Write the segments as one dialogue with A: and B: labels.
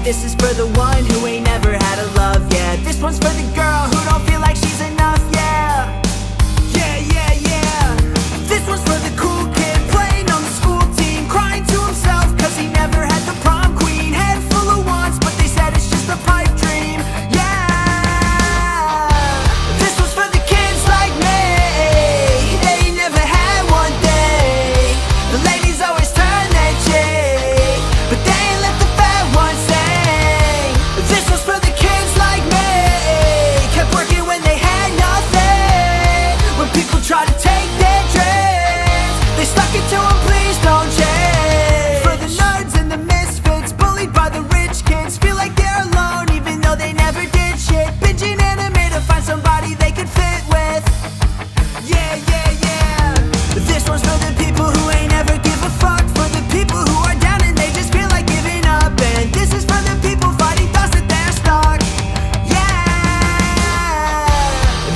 A: this is for the one who ain't never had a love, yeah. This one's for the girl who don't feel like she's enough, yeah. Yeah, yeah, yeah. This one's for the cool kid playing on the school team, crying to himself cause he never had the prom queen. Head full of wants, but they said it's just a pipe dream, yeah. This one's for the kids like me, they ain't never had one thing. The ladies always turn their cheek, but they ain't let the fat ones sing. This one's for the kids like me, kept working when they had nothing. When people try to take their dreams, they stuck it to them, please don't change. For the nerds and the misfits, bullied by the rich kids, feel like they're alone even though they never did shit. Binging anime to find somebody they could fit with. Yeah, yeah, yeah. This one's for the people who ain't ever give a fuck, for the people who are down and they just feel like giving up. And this is for the people fighting thoughts that they're stuck. Yeah.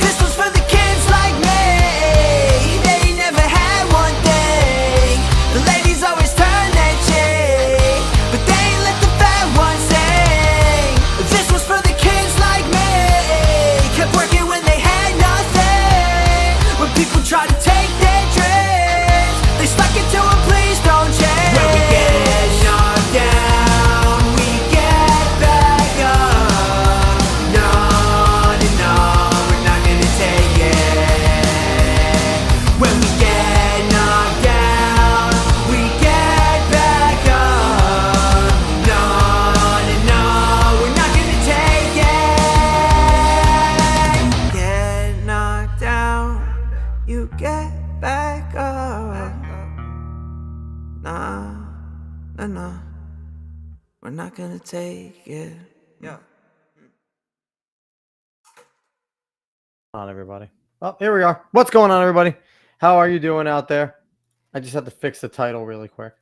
A: This one's for the kids like me, they ain't never had one thing. The ladies always turn their cheek, but they ain't let the fat ones sing. This was for the kids like me, kept working when they had nothing. When people try to take their dreams, they stuck it to them, please don't change. When we get knocked down, we get back up. No, no, no, we're not gonna take it. When we get knocked down, we get back up. No, no, no, we're not gonna take it. Get knocked down, you get back up. Nah, nah, nah, we're not gonna take it. Yeah.
B: On everybody. Oh, here we are. What's going on, everybody? How are you doing out there? I just had to fix the title really quick.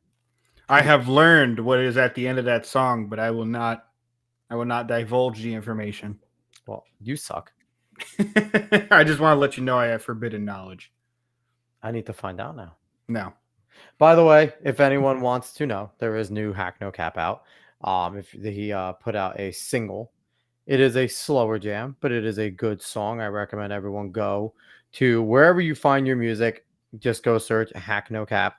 C: I have learned what is at the end of that song, but I will not divulge the information.
B: Well, you suck.
C: I just want to let you know I have forbidden knowledge.
B: I need to find out now.
C: No.
B: By the way, if anyone wants to know, there is new Hack No Cap out. If he put out a single, it is a slower jam, but it is a good song. I recommend everyone go to wherever you find your music. Just go search Hack No Cap,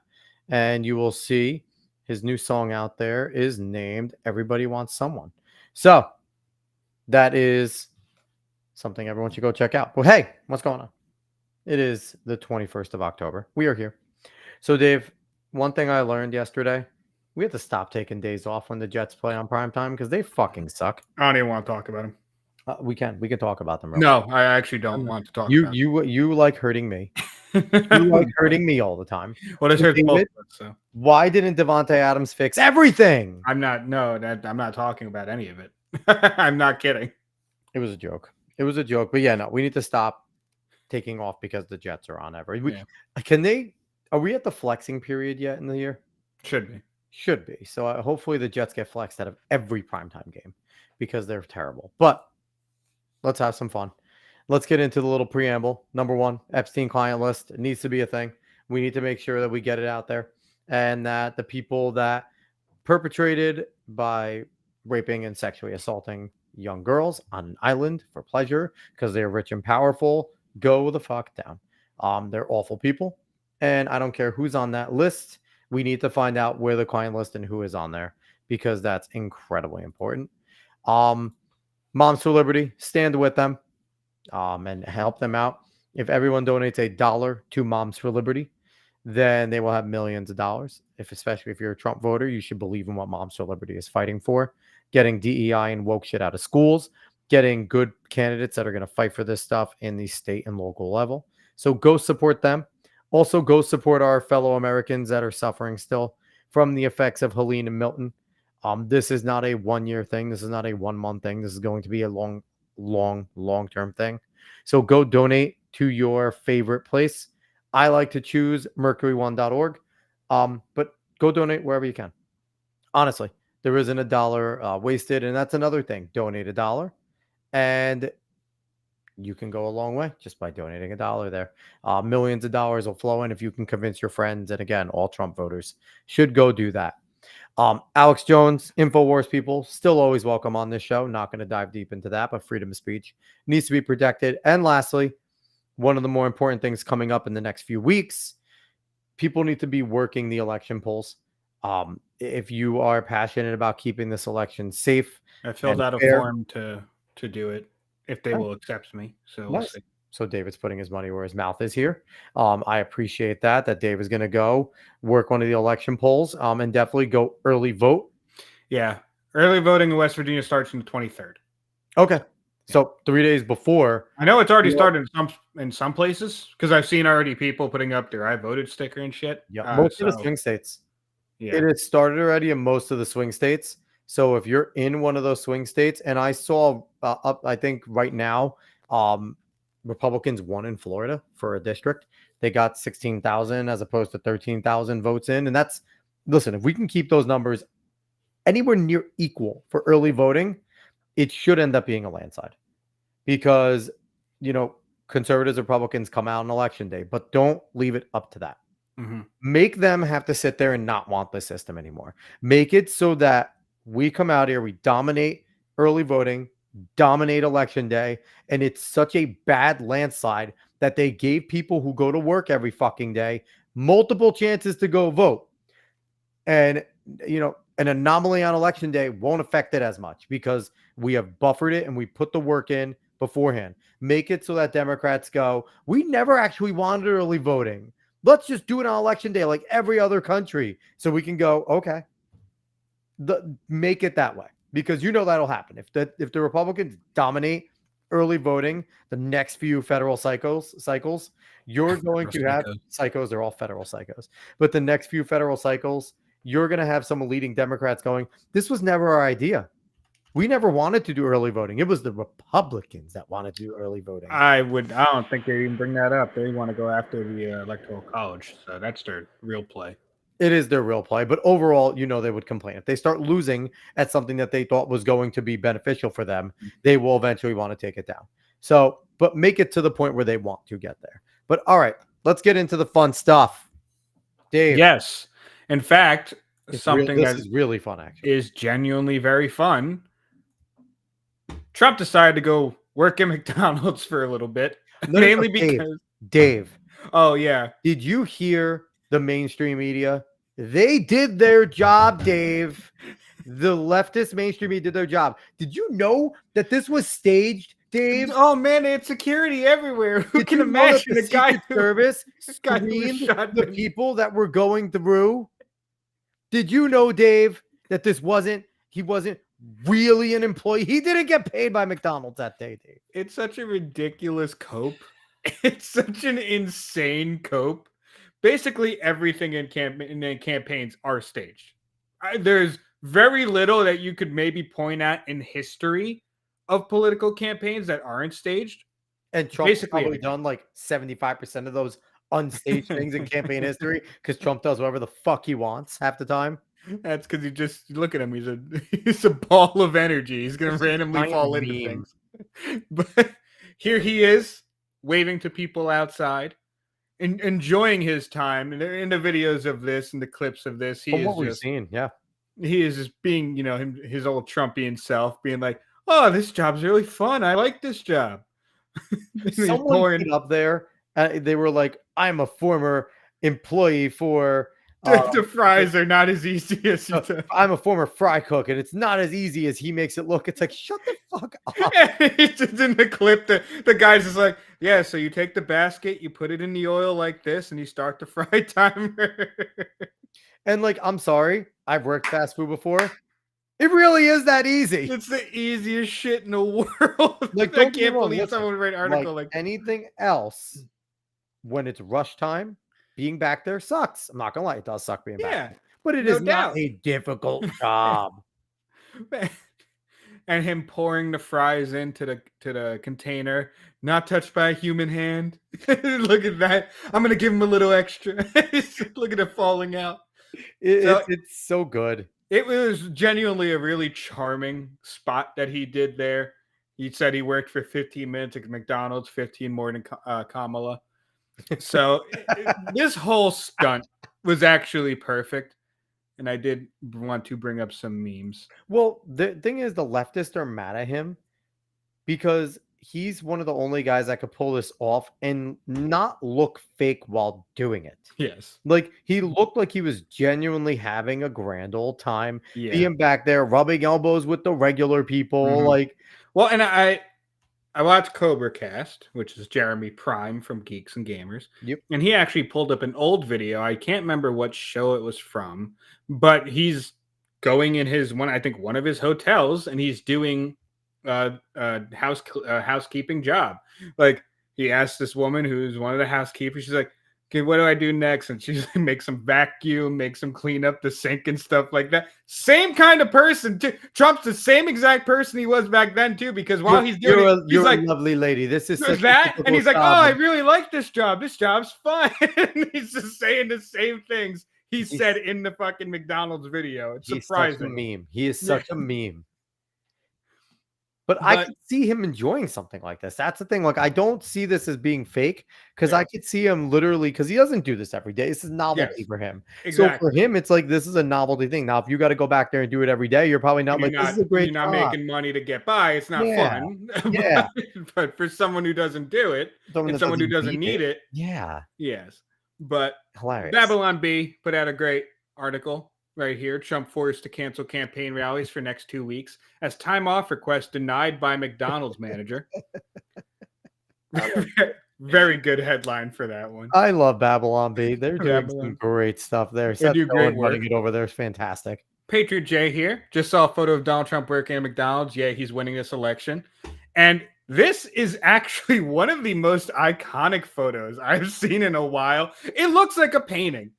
B: and you will see his new song out there is named "Everybody Wants Someone." So that is something everyone should go check out. Well, hey, what's going on? It is the 21st of October. We are here. So, Dave, one thing I learned yesterday, we have to stop taking days off when the Jets play on primetime because they fucking suck.
C: I don't even want to talk about him.
B: We can talk about them. Real
C: No, I actually don't want to talk about him.
B: You like hurting me. You like hurting me all the time.
C: Well, it hurts both of us, so.
B: Why didn't Devontae Adams fix everything?
C: I'm not talking about any of it. I'm not kidding.
B: It was a joke. But yeah, no, we need to stop taking off because the Jets are on ever. Are we at the flexing period yet in the year?
C: Should be.
B: So hopefully the Jets get flexed out of every primetime game because they're terrible. But let's have some fun. Let's get into the little preamble. Number one, Epstein client list. It needs to be a thing. We need to make sure that we get it out there and that the people that perpetrated by raping and sexually assaulting young girls on an island for pleasure because they're rich and powerful, go the fuck down. They're awful people. And I don't care who's on that list. We need to find out where the client list and who is on there because that's incredibly important. Moms for Liberty, stand with them and help them out. If everyone donates $1 to Moms for Liberty, then they will have millions of dollars. Especially if you're a Trump voter, you should believe in what Moms for Liberty is fighting for. Getting DEI and woke shit out of schools, getting good candidates that are going to fight for this stuff in the state and local level. So go support them. Also, go support our fellow Americans that are suffering still from the effects of Helene and Milton. This is not a one-year thing. This is not a one-month thing. This is going to be a long-term thing. So go donate to your favorite place. I like to choose mercury1.org, but go donate wherever you can. Honestly, there isn't $1 wasted, and that's another thing. Donate $1, and you can go a long way just by donating $1 there. Millions of dollars will flow in if you can convince your friends. And again, all Trump voters should go do that. Alex Jones, InfoWars people, still always welcome on this show. Not going to dive deep into that, but freedom of speech needs to be protected. And lastly, one of the more important things coming up in the next few weeks, people need to be working the election polls. If you are passionate about keeping this election safe,
C: I filled
B: and
C: out a
B: fair.
C: form to do it if they will accept me. So we'll
B: Nice.
C: see.
B: So David's putting his money where his mouth is here. I appreciate that Dave is going to go work one of the election polls and definitely go early vote.
C: Yeah. Early voting in West Virginia starts on the 23rd.
B: Okay. So 3 days before.
C: I know it's already started in some places because I've seen already people putting up their I voted sticker and shit.
B: Yeah, most of the swing states.
C: Yeah.
B: It has started already in most of the swing states. So if you're in one of those swing states, and I saw up, I think right now, Republicans won in Florida for a district. They got 16,000 as opposed to 13,000 votes in. And that's, listen, if we can keep those numbers anywhere near equal for early voting, it should end up being a landslide because, conservatives, Republicans come out on election day, but don't leave it up to that.
C: Mm-hmm.
B: Make them have to sit there and not want the system anymore. Make it so that we come out here, we dominate early voting, dominate election day, and it's such a bad landslide that they gave people who go to work every fucking day multiple chances to go vote. And, an anomaly on election day won't affect it as much because we have buffered it and we put the work in beforehand. Make it so that Democrats go, we never actually wanted early voting. Let's just do it on election day like every other country. So we can go, okay, make it that way because that'll happen. If the Republicans dominate early voting the next few federal cycles, you're going to have psychos. They're all federal psychos. But the next few federal cycles, you're going to have some leading Democrats going, this was never our idea. We never wanted to do early voting. It was the Republicans that wanted to do early voting.
C: I don't think they even bring that up. They want to go after the Electoral College. So that's their real play.
B: It is their real play. But overall, they would complain. If they start losing at something that they thought was going to be beneficial for them, they will eventually want to take it down. So, but make it to the point where they want to get there. But all right, let's get into the fun stuff. Dave.
C: Yes. In fact,
B: this
C: is
B: really fun, actually.
C: Is genuinely very fun. Trump decided to go work at McDonald's for a little bit. Mainly because
B: Dave.
C: Oh, yeah.
B: Did you hear the mainstream media? They did their job, Dave. The leftist mainstream media did their job. Did you know that this was staged, Dave?
C: Oh man, they had security everywhere. Who can imagine a guy
B: service screamed the people that were going through? Did you know, Dave, that he wasn't really an employee? He didn't get paid by McDonald's that day, Dave.
C: It's such a ridiculous cope. It's such an insane cope. Basically, everything in campaigns are staged. There's very little that you could maybe point at in history of political campaigns that aren't staged.
B: And Trump's probably done like 75% of those unstaged things in campaign history because Trump does whatever the fuck he wants half the time.
C: That's because you just look at him. He's a ball of energy. He's going to randomly fall into things. But here he is waving to people outside, enjoying his time. And in the videos of this and the clips of this, he is just being, his old Trumpian self, being like, "Oh, this job's really fun. I like this job."
B: Someone put up there. They were like, "I'm a former employee for."
C: The fries are not as easy as
B: I'm a former fry cook, and it's not as easy as he makes it look. It's like, shut the fuck up.
C: It's just in the clip, the guy's just like, yeah, so you take the basket, you put it in the oil like this, and you start the fry timer.
B: And like, I'm sorry, I've worked fast food before. It really is that easy.
C: It's the easiest shit in the world.
B: Like,
C: I can't believe someone would write an article like
B: anything else. When it's rush time, being back there sucks. I'm not gonna lie, it does suck being back there. But it is not a difficult job.
C: And him pouring the fries into the container, not touched by a human hand. Look at that. I'm gonna give him a little extra. Look at it falling out.
B: It's so good.
C: It was genuinely a really charming spot that he did there. He said he worked for 15 minutes at McDonald's, 15 more than Kamala. So this whole stunt was actually perfect. and I did want to bring up some memes.
B: Well, the thing is, the leftists are mad at him because he's one of the only guys that could pull this off and not look fake while doing it.
C: Yes.
B: Like, he looked like he was genuinely having a grand old time,
C: Yeah.
B: being back there, rubbing elbows with the regular people.
C: Mhm.
B: Like,
C: Well, and I watched Cobra Cast, which is Jeremy Prime from Geeks and Gamers.
B: Yep.
C: And he actually pulled up an old video. I can't remember what show it was from, but he's going in one of his hotels, and he's doing housekeeping job. Like, he asked this woman who's one of the housekeepers, she's like, okay, what do I do next? And she's like, make some vacuum, make some clean up the sink and stuff like that. Same kind of person too. Trump's the same exact person he was back then too, because while he's doing it, he's
B: you're
C: like,
B: a lovely lady. This is such
C: that, and he's like, oh,
B: job.
C: I really like this job. This job's fun. And he's just saying the same things he said in the fucking McDonald's video. It's
B: He's
C: surprising.
B: such a meme. He is such a meme. But I could see him enjoying something like this. That's the thing. Like, I don't see this as being fake because I could see him literally, because he doesn't do this every day. This is novelty for him.
C: Exactly.
B: So for him, it's like, this is a novelty thing. Now, if you got to go back there and do it every day, you're probably not
C: And
B: like, this is a great
C: you're not
B: job.
C: making money to get by. It's not fun.
B: Yeah.
C: But for someone who doesn't do it, and someone who doesn't need it,
B: yeah.
C: yes. But
B: Hilarious.
C: Babylon B put out a great article right here. Trump forced to cancel campaign rallies for next 2 weeks as time off request denied by McDonald's manager. Very good headline for that one.
B: I love Babylon B. They're doing some great stuff there.
C: They do great work.
B: Running it over there is fantastic.
C: Patriot J here. Just saw a photo of Donald Trump working at McDonald's. Yeah, he's winning this election. And this is actually one of the most iconic photos I've seen in a while. It looks like a painting.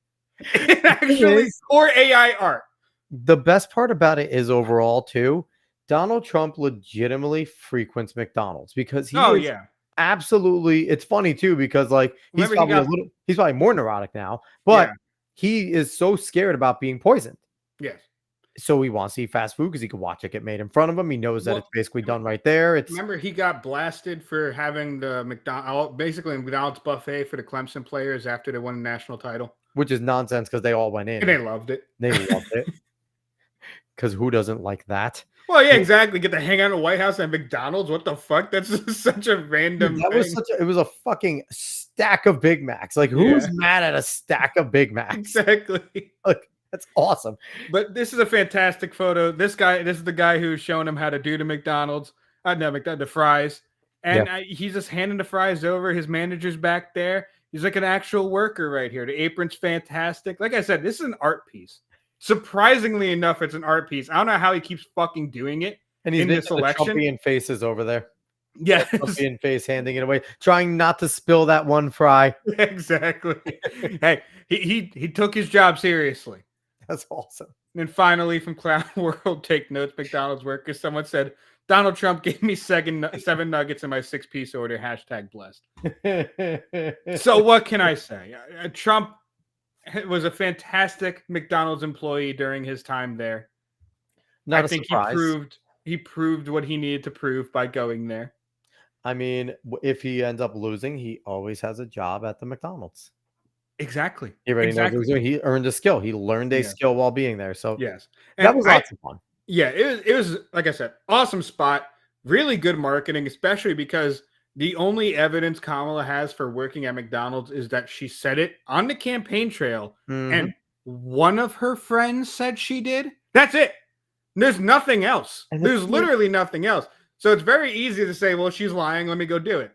C: It actually, or AI art.
B: The best part about it is overall, too, Donald Trump legitimately frequents McDonald's because he absolutely, it's funny too, because like he's probably more neurotic now, but he is so scared about being poisoned.
C: Yes.
B: So he wants to eat fast food because he can watch it get made in front of him. He knows that it's basically done right there.
C: Remember, he got blasted for having the McDonald's buffet for the Clemson players after they won the national title.
B: Which is nonsense because they all went in.
C: And they loved it.
B: They loved it. Because who doesn't like that?
C: Well, yeah, exactly. Get to hang out in the White House at McDonald's. What the fuck? That's just such a random thing.
B: It was a fucking stack of Big Macs. Like, who's mad at a stack of Big Macs?
C: Exactly.
B: Like, that's awesome.
C: But this is a fantastic photo. This is the guy who's showing him how to do the McDonald's. The fries. And he's just handing the fries over. His manager's back there. He's like an actual worker right here. The apron's fantastic. Like I said, this is an art piece. Surprisingly enough, it's an art piece. I don't know how he keeps fucking doing it.
B: And he's
C: in this election.
B: Trumpian faces over there.
C: Yeah,
B: Trumpian face handing it away, trying not to spill that one fry.
C: Exactly. Hey, he took his job seriously.
B: That's awesome.
C: And finally, from Clown World, take notes, McDonald's workers. Someone said, Donald Trump gave me 7 nuggets in my 6-piece order. #blessed. So what can I say? Trump was a fantastic McDonald's employee during his time there.
B: I think
C: he proved what he needed to prove by going there.
B: I mean, if he ends up losing, he always has a job at the McDonald's.
C: Exactly.
B: He already knows he earned a skill. He learned a skill while being there. So
C: yes,
B: that was lots of fun.
C: Yeah, it was like I said, awesome spot. Really good marketing, especially because the only evidence Kamala has for working at McDonald's is that she said it on the campaign trail, and one of her friends said she did. That's it. There's nothing else. There's literally nothing else. So it's very easy to say, well, she's lying. Let me go do it.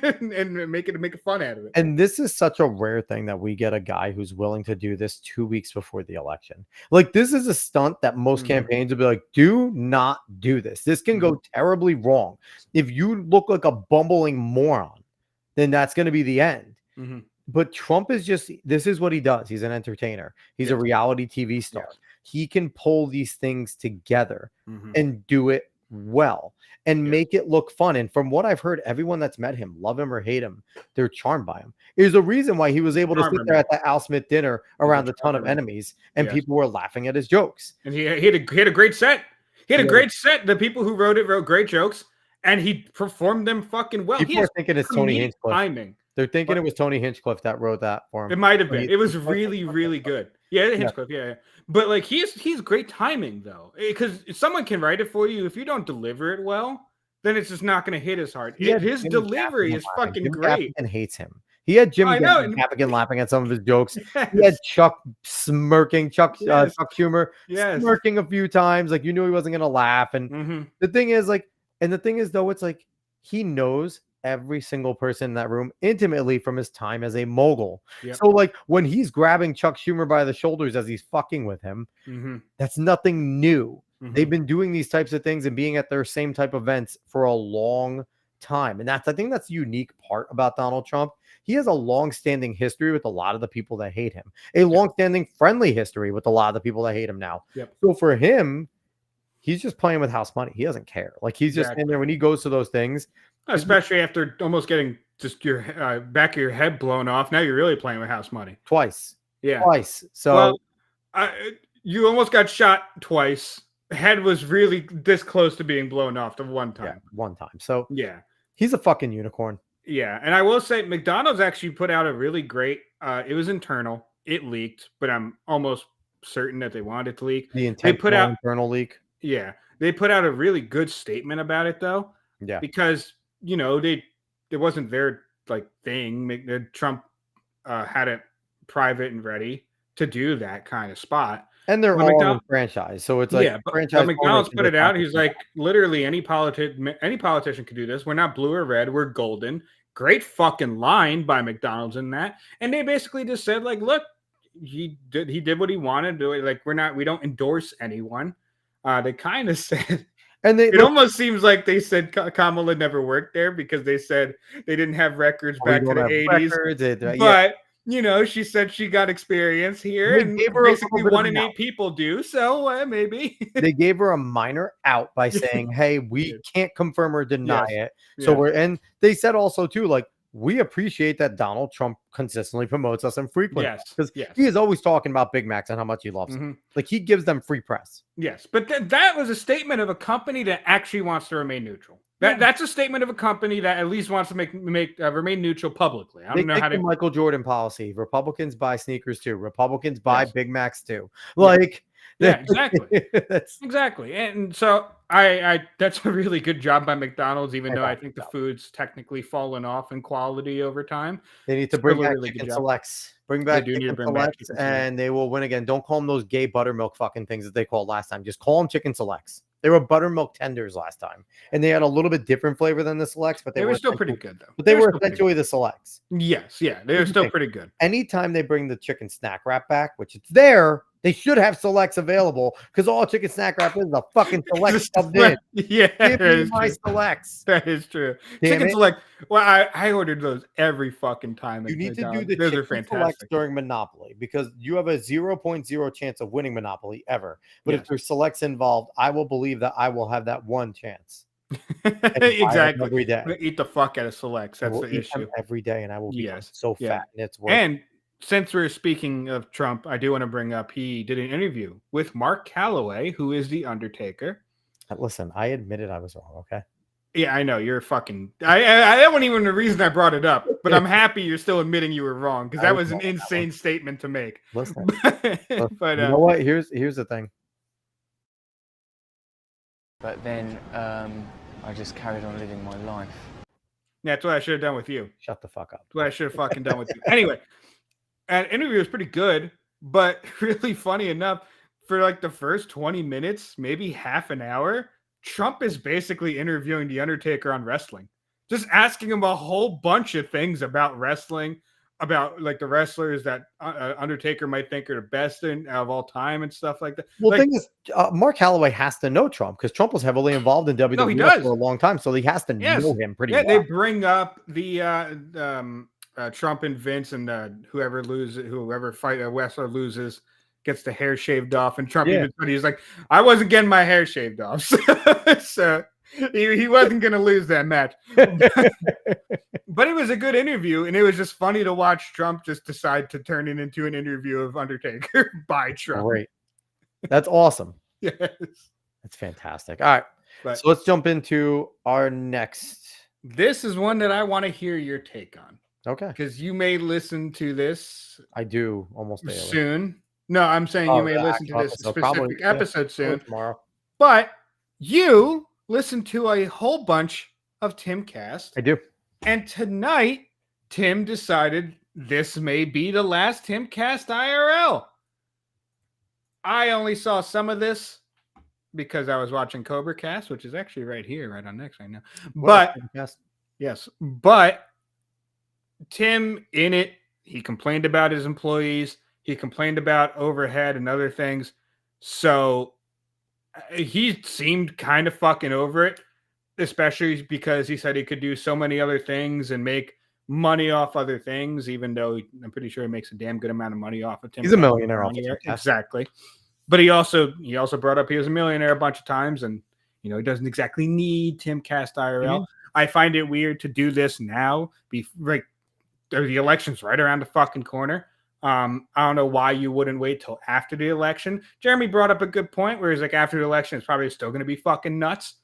C: and make a fun out of it.
B: And this is such a rare thing that we get a guy who's willing to do this 2 weeks before the election. Like, this is a stunt that most campaigns would be like, do not do this. This can go terribly wrong. If you look like a bumbling moron, then that's going to be the end. But Trump is this is what he does. He's an entertainer. He's a reality TV star. He can pull these things together and do it well and make it look fun. And from what I've heard, everyone that's met him, love him or hate him, they're charmed by him. There's a reason why he was able to sit there at the Al Smith dinner around a ton of enemies and people were laughing at his jokes.
C: And he had a great set. He had a great set. The people who wrote great jokes, and he performed them fucking well.
B: People are thinking it's Tony Hinchcliffe.
C: Timing.
B: They're thinking it was Tony Hinchcliffe that wrote that for him.
C: It might have been. It was really, really good. Yeah, Hinchcliffe. Yeah. But like he's great timing though, because someone can write it for you. If you don't deliver it well, then it's just not going to hit as hard.
B: He had
C: His
B: Jim
C: delivery
B: Gaffigan
C: is
B: laughing.
C: fucking
B: Jim
C: great.
B: Gaffigan hates him. He had Jim
C: I know. And,
B: Gaffigan laughing at some of his jokes. He had
C: yes.
B: Chuck smirking, Chuck
C: Yes.
B: Schumer
C: Yes.
B: smirking a few times, like you knew he wasn't gonna laugh. And
C: Mm-hmm.
B: the thing is, though, it's like he knows every single person in that room intimately from his time as a mogul.
C: Yep.
B: So, like when he's grabbing Chuck Schumer by the shoulders as he's fucking with him,
C: Mm-hmm.
B: that's nothing new.
C: Mm-hmm.
B: They've been doing these types of things and being at their same type of events for a long time. And I think that's the unique part about Donald Trump. He has a long-standing history with a lot of the people that hate him, a long-standing friendly history with a lot of the people that hate him now.
C: Yep.
B: So for him, he's just playing with house money. He doesn't care. Like he's just in there when he goes to those things.
C: Especially after almost getting just your back of your head blown off. Now you're really playing with house money.
B: Twice.
C: Yeah.
B: Twice. So
C: you almost got shot twice. Head was really this close to being blown off the one time.
B: Yeah, one time. So
C: yeah,
B: he's a fucking unicorn.
C: Yeah, and I will say McDonald's actually put out a really great. It was internal. It leaked, but I'm almost certain that they wanted it to leak.
B: The internal leak.
C: Yeah, they put out a really good statement about it though.
B: Yeah,
C: because it wasn't their thing. Trump had it private and ready to do that kind of spot.
B: And they're all in franchise, so it's like
C: but McDonald's put it out. He's like, literally any politician could do this. We're not blue or red. We're golden. Great fucking line by McDonald's in that. And they basically just said, like, look, he did what he wanted to do. Like, we don't endorse anyone. They kind of said, and it almost seems like they said Kamala never worked there because they said they didn't have records back to the 80s. But she said she got experience here, and basically 1 in 8 people do. So maybe
B: they gave her a minor out by saying, "Hey, we can't confirm or deny it." So and they said also too, like, we appreciate that Donald Trump consistently promotes us and frequently because he is always talking about Big Macs and how much he loves them. Like he gives them free press.
C: Yes, but that was a statement of a company that actually wants to remain neutral. That's a statement of a company that at least wants to remain neutral publicly. I don't know how to
B: Michael Jordan policy. Republicans buy sneakers too. Republicans buy Big Macs too. Like,
C: exactly, exactly. And so I that's a really good job by McDonald's. Even though I think the food's technically fallen off in quality over time,
B: they need to bring back chicken selects. Bring back chicken selects, and they will win again. Don't call them those gay buttermilk fucking things that they called last time. Just call them chicken selects. They were buttermilk tenders last time, and they had a little bit different flavor than the selects, but they were
C: still pretty good though.
B: But they were essentially the selects.
C: Yes, they were still pretty good.
B: Anytime they bring the chicken snack wrap back, which it's there, they should have selects available because all chicken snack wrap is a fucking select stuffed in.
C: Yeah,
B: give me my selects.
C: That is true. Chicken select. Well, I ordered those every fucking time.
B: You need to do the chicken selects during Monopoly because you have a 0.0 chance of winning Monopoly ever. But if there's selects involved, I will believe that I will have that one chance.
C: Exactly.
B: Every day.
C: Eat the fuck out of selects. That's the issue.
B: Every day, and I will be so fat, and it's worth.
C: And since we're speaking of Trump, I do want to bring up he did an interview with Mark Calloway, who is the Undertaker.
B: Listen, I admitted I was wrong. Okay.
C: Yeah, I know you're fucking. That wasn't even the reason I brought it up, but I'm happy you're still admitting you were wrong because that was an insane statement to make.
B: Listen, but you know what? Here's the thing.
D: But then I just carried on living my life.
C: Yeah, that's what I should have done with you.
B: Shut the fuck up.
C: That's what I should have fucking done with you. Anyway, an interview was pretty good, but really funny enough, for like the first 20 minutes, maybe half an hour, Trump is basically interviewing The Undertaker on wrestling. Just asking him a whole bunch of things about wrestling, about like the wrestlers that Undertaker might think are the best of all time and stuff like that.
B: Well, the thing is, Mark Calloway has to know Trump because Trump was heavily involved in WWE for a long time, so he has to know him pretty well.
C: They bring up the Trump and Vince and whoever wrestler loses gets the hair shaved off, and Trump even said he's like, I wasn't getting my hair shaved off, so he wasn't going to lose that match. But it was a good interview, and it was just funny to watch Trump just decide to turn it into an interview of Undertaker by Trump.
B: Great. That's awesome.
C: Yes.
B: That's fantastic. All right. So let's jump into our next.
C: This is one that I want to hear your take on.
B: Okay.
C: Because you may listen to this.
B: I do almost daily.
C: Soon. No, I'm saying you may
B: the
C: listen to
B: actual
C: this
B: episode,
C: specific
B: probably, yeah,
C: episode
B: probably
C: soon.
B: tomorrow.
C: But you listen to a whole bunch of Timcast.
B: I do.
C: And tonight, Tim decided this may be the last Timcast IRL. I only saw some of this because I was watching Cobra Cast, which is actually right here, right on next right now. But yes, but Tim in it, he complained about his employees. He complained about overhead and other things. So he seemed kind of fucking over it, especially because he said he could do so many other things and make money off other things, even though I'm pretty sure he makes a damn good amount of money off of Tim.
B: He's a millionaire off of Timcast.
C: Exactly. But he also brought up he was a millionaire a bunch of times, and he doesn't exactly need Timcast IRL.
B: Mm-hmm.
C: I find it weird to do this now, like the election's right around the fucking corner. I don't know why you wouldn't wait till after the election. Jeremy brought up a good point where he's like, after the election, it's probably still going to be fucking nuts.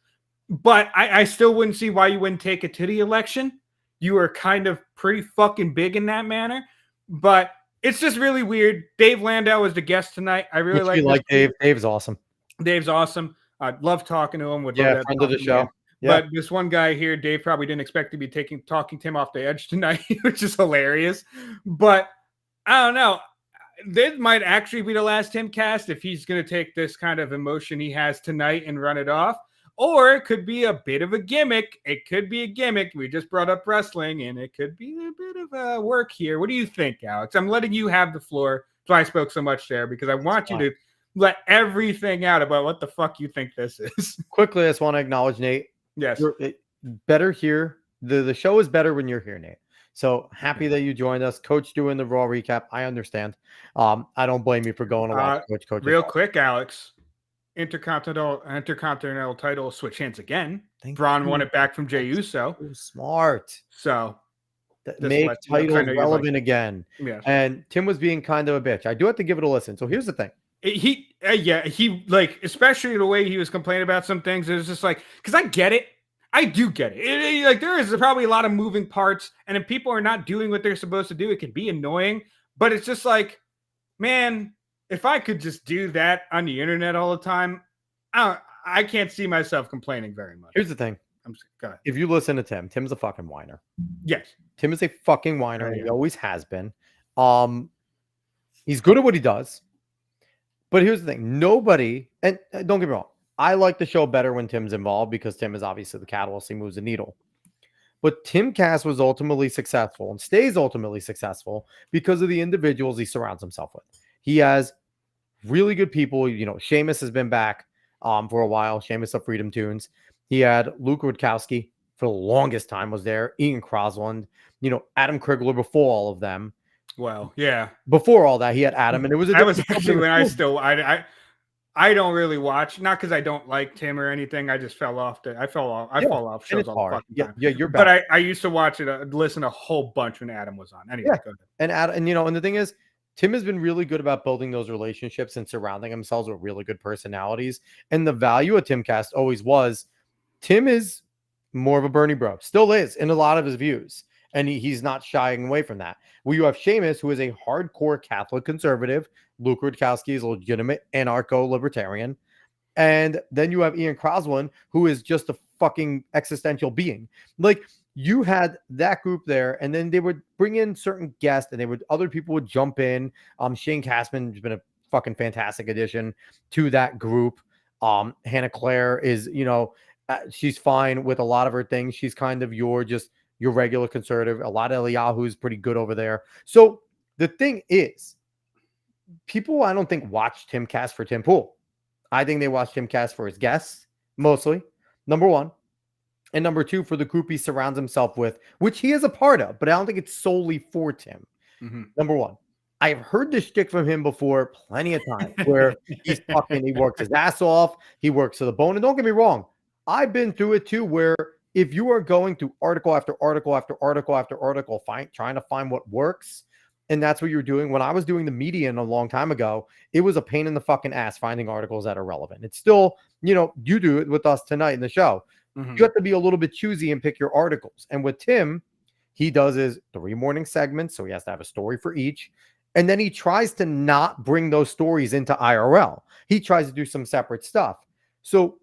C: But I still wouldn't see why you wouldn't take it to the election. You were kind of pretty fucking big in that manner. But it's just really weird. Dave Landau was the guest tonight. I really like
B: Dave. Dave's awesome.
C: Dave's awesome. I love talking to him. Would love
B: Yeah,
C: to
B: friend of the show.
C: Again.
B: Yeah.
C: But this one guy here, Dave probably didn't expect to be talking Tim off the edge tonight, which is hilarious. But I don't know. This might actually be the last Timcast if he's going to take this kind of emotion he has tonight and run it off. Or it could be a bit of a gimmick. It could be a gimmick. We just brought up wrestling, and it could be a bit of a work here. What do you think, Alex? I'm letting you have the floor. That's why I spoke so much there, because I want you to let everything out about what the fuck you think this is.
B: Quickly, I just want to acknowledge, Nate.
C: Yes.
B: Better here. The show is better when you're here, Nate. So happy that you joined us. Coach doing the Raw recap. I understand. I don't blame you for going to watch Coach.
C: Real quick, Alex. Intercontinental title switch hands again. Braun won it back from Jey Uso.
B: So smart.
C: So
B: make titles relevant again.
C: Yeah.
B: And Tim was being kind of a bitch. I do have to give it a listen. So here's the thing.
C: He like, especially the way he was complaining about some things. It was just like, because I get it. I do get it. Like, there is probably a lot of moving parts, and if people are not doing what they're supposed to do, it can be annoying. But it's just like, man, if I could just do that on the internet all the time, I can't see myself complaining very much.
B: Here's the thing.
C: Go ahead.
B: If you listen to Tim, Tim's a fucking whiner.
C: Yes.
B: Tim is a fucking whiner. He always has been. He's good at what he does. But here's the thing. Nobody, and don't get me wrong, I like the show better when Tim's involved because Tim is obviously the catalyst. He moves the needle. But Timcast was ultimately successful and stays ultimately successful because of the individuals he surrounds himself with. He has really good people. Sheamus has been back for a while. Sheamus of Freedom Tunes. He had Luke Rutkowski for the longest time was there. Ian Crosland. Adam Krigler before all of them.
C: Well, yeah.
B: Before all that, he had Adam, and it was.
C: That was actually when I don't really watch, not because I don't like Tim or anything. I just fell off. I fall off shows all the fucking time.
B: Yeah, you're back.
C: But I used to watch it, listen a whole bunch when Adam was on. Anyway, go ahead.
B: And Adam, and the thing is, Tim has been really good about building those relationships and surrounding themselves with really good personalities. And the value of Timcast always was, Tim is more of a Bernie bro, still is in a lot of his views. And he's not shying away from that. Well, you have Sheamus, who is a hardcore Catholic conservative. Luke Rutkowski is a legitimate anarcho-libertarian. And then you have Ian Crosland, who is just a fucking existential being. Like, you had that group there, and then they would bring in certain guests, and other people would jump in. Shane Castman has been a fucking fantastic addition to that group. Hannah Claire is, she's fine with a lot of her things. She's kind of your regular conservative. A lot of Eliyahu is pretty good over there. So the thing is, people, I don't think, watch Timcast for Tim Pool. I think they watch Timcast for his guests, mostly, number one. And number two, for the group he surrounds himself with, which he is a part of, but I don't think it's solely for Tim. Mm-hmm. Number one, I've heard this shtick from him before plenty of times where he works his ass off, he works to the bone. And don't get me wrong, I've been through it too, where if you are going through article after article after article after article, trying to find what works, and that's what you're doing. When I was doing the Median a long time ago, it was a pain in the fucking ass finding articles that are relevant. It's still, you do it with us tonight in the show. Mm-hmm. You have to be a little bit choosy and pick your articles. And with Tim, he does his 3 morning segments, so he has to have a story for each. And then he tries to not bring those stories into IRL. He tries to do some separate stuff. So,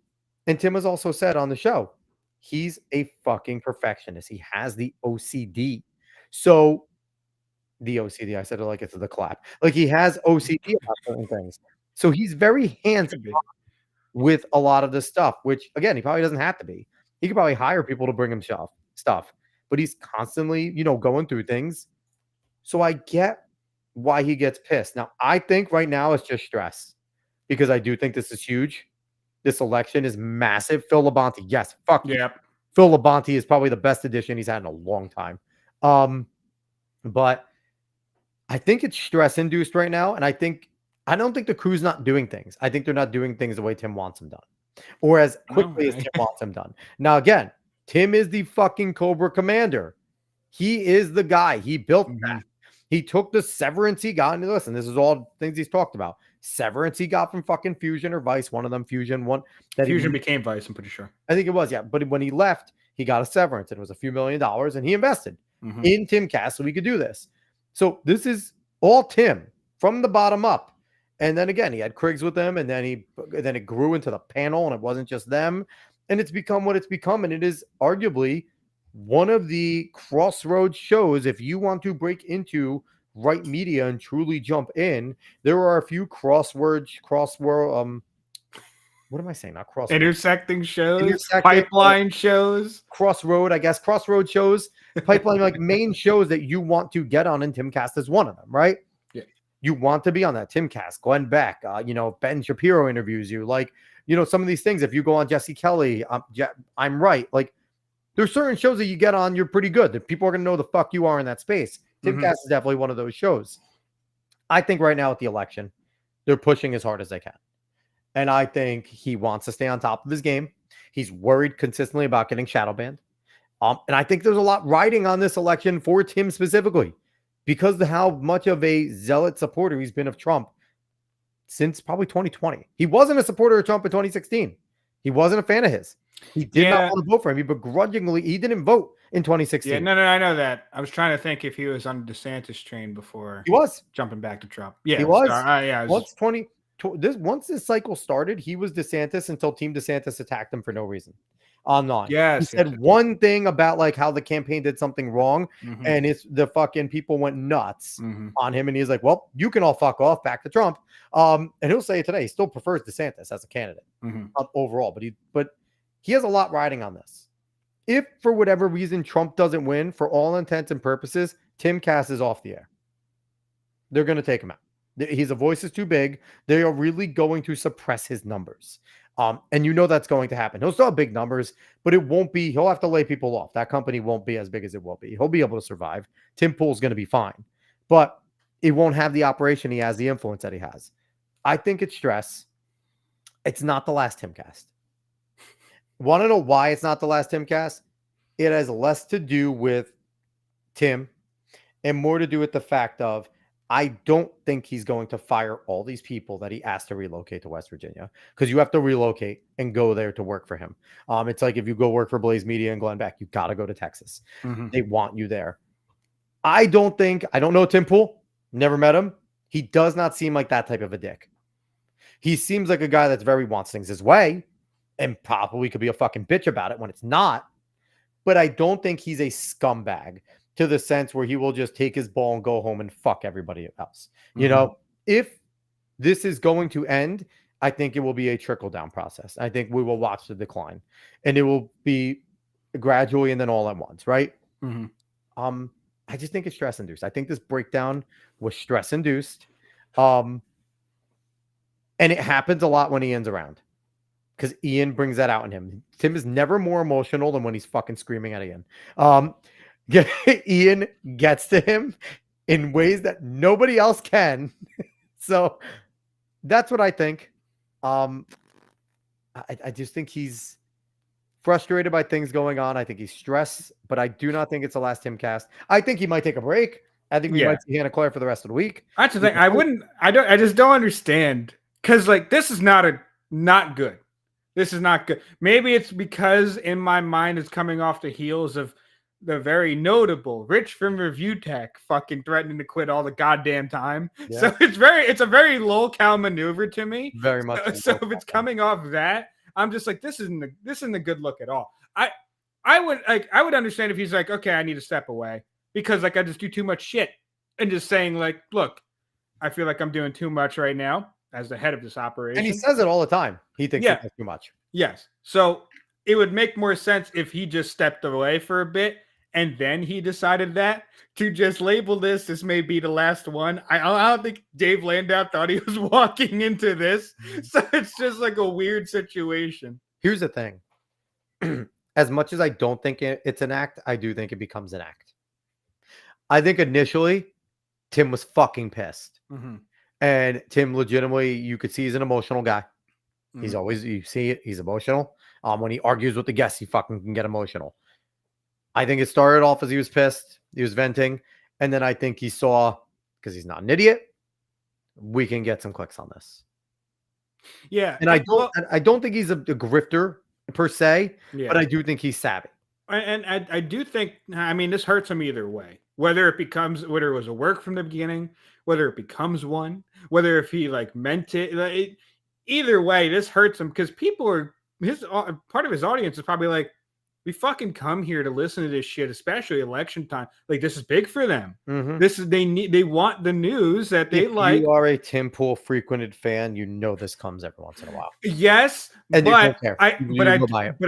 B: and Tim has also said on the show, he's a fucking perfectionist. He has the OCD. So, the OCD, I said it like it's the clap. Like he has OCD about certain things. So he's very hands
C: Could be.
B: with a lot of this stuff, which again, he probably doesn't have to be. He could probably hire people to bring him stuff, but he's constantly, going through things. So I get why he gets pissed. Now, I think right now it's just stress because I do think this is huge. This election is massive. Phil Labonte, yes, fuck yeah. Phil Labonte is probably the best addition he's had in a long time. But I think it's stress induced right now. And I don't think the crew's not doing things. I think they're not doing things the way Tim wants them done or as quickly as Tim wants them done. Now, again, Tim is the fucking Cobra commander. He is the guy. He built that. He took the severance he got. And listen, this is all things he's talked about. Severance he got from fucking Fusion or Vice, one of them, Fusion.
C: Fusion became Vice, I'm pretty sure.
B: I think it was, yeah. But when he left, he got a severance. And it was a few $1 million, and he invested in Timcast so we could do this. So this is all Tim from the bottom up. And then again, he had Kriggs with him, and then it grew into the panel, and it wasn't just them. And it's become what it's become. And it is arguably one of the crossroads shows. If you want to break into right media and truly jump in, there are a few crossword, what am I saying? Not crossword.
C: Intersecting shows, pipeline shows,
B: crossroad, I guess, crossroad shows, pipeline, like main shows that you want to get on, and Timcast is one of them, right?
C: Yeah.
B: You want to be on that. Timcast, Glenn Beck, Ben Shapiro interviews you, some of these things. If you go on Jesse Kelly, I'm right. Like, there's certain shows that you get on, you're pretty good. That people are going to know the fuck you are in that space. Timcast is definitely one of those shows. I think right now at the election, they're pushing as hard as they can. And I think he wants to stay on top of his game. He's worried consistently about getting shadow banned. And I think there's a lot riding on this election for Tim specifically because of how much of a zealot supporter he's been of Trump since probably 2020. He wasn't a supporter of Trump in 2016. He wasn't a fan of his. He did not want to vote for him. He begrudgingly, he didn't vote in 2016.
C: Yeah, no, I know that. I was trying to think if he was on the DeSantis train before
B: he was
C: jumping back to Trump. Yeah,
B: he was. Once this cycle started, he was DeSantis until Team DeSantis attacked him for no reason. Online.
C: Yes.
B: He said one thing about like how the campaign did something wrong, and it's the fucking people went nuts on him, and he's like, well, you can all fuck off, back to Trump. And he'll say it today. He still prefers DeSantis as a candidate overall, but he has a lot riding on this. If for whatever reason Trump doesn't win, for all intents and purposes, Timcast is off the air. They're going to take him out. His voice is too big. They are really going to suppress his numbers. And that's going to happen. He'll still have big numbers, but it won't be, he'll have to lay people off. That company won't be as big as it will be. He'll be able to survive. Tim Pool's going to be fine, but it won't have the operation he has, the influence that he has. I think it's stress. It's not the last Timcast. Want to know why it's not the last Timcast? It has less to do with Tim and more to do with the fact of, I don't think he's going to fire all these people that he asked to relocate to West Virginia, because you have to relocate and go there to work for him. It's like if you go work for Blaze Media and Glenn Beck, you got to go to Texas. They want you there. I don't know Tim Pool. Never met him. He does not seem like that type of a dick. He seems like a guy that's very wants things his way and probably could be a fucking bitch about it when it's not. But I don't think he's a scumbag to the sense where he will just take his ball and go home and fuck everybody else. If this is going to end, I think it will be a trickle-down process. I think we will watch the decline, and it will be gradually and then all at once, right? I just think it's stress-induced. I think this breakdown was stress-induced. And it happens a lot when Ian's around, because Ian brings that out in him. Tim is never more emotional than when he's fucking screaming at Ian. Ian gets to him in ways that nobody else can. So that's what I think. I just think he's frustrated by things going on. I think he's stressed, but I do not think it's the last Timcast. I think he might take a break. I think we might see Hannah Claire for the rest of the week.
C: That's the thing. I just don't understand, because like this is not good. This is not good. Maybe it's because in my mind it's coming off the heels of the very notable Rich from Review Tech fucking threatening to quit all the goddamn time.
B: Yeah.
C: So it's a very lolcow maneuver to me.
B: Very much.
C: So if it's coming off that, I'm just like, this isn't a good look at all. I would understand if he's like, okay, I need to step away because like I just do too much shit, and just saying like, look, I feel like I'm doing too much right now as the head of this operation.
B: And he says it all the time. He thinks he does too much.
C: Yes. So it would make more sense if he just stepped away for a bit and then he decided that. To just label this may be the last one. I don't think Dave Landau thought he was walking into this. So it's just like a weird situation.
B: Here's the thing. As much as I don't think it's an act, I do think it becomes an act. I think initially Tim was fucking pissed.
C: Mm-hmm.
B: And Tim legitimately, you could see he's an emotional guy.
C: Mm-hmm.
B: He's always, you see it, he's emotional. When he argues with the guests, he fucking can get emotional. I think it started off as he was pissed. He was venting. And then I think he saw, because he's not an idiot, we can get some clicks on this.
C: Yeah.
B: And I don't think he's a grifter per se, but I do think he's savvy.
C: And I do think, I mean, this hurts him either way. Whether it was a work from the beginning, whether it becomes one, whether if he like meant it, either way, this hurts him because people are part of his audience is probably like, we fucking come here to listen to this shit, especially election time. Like this is big for them.
B: Mm-hmm.
C: This is they want the news that they like.
B: If you are a Tim Pool frequented fan, you know this comes every once in a while.
C: Yes,
B: and
C: but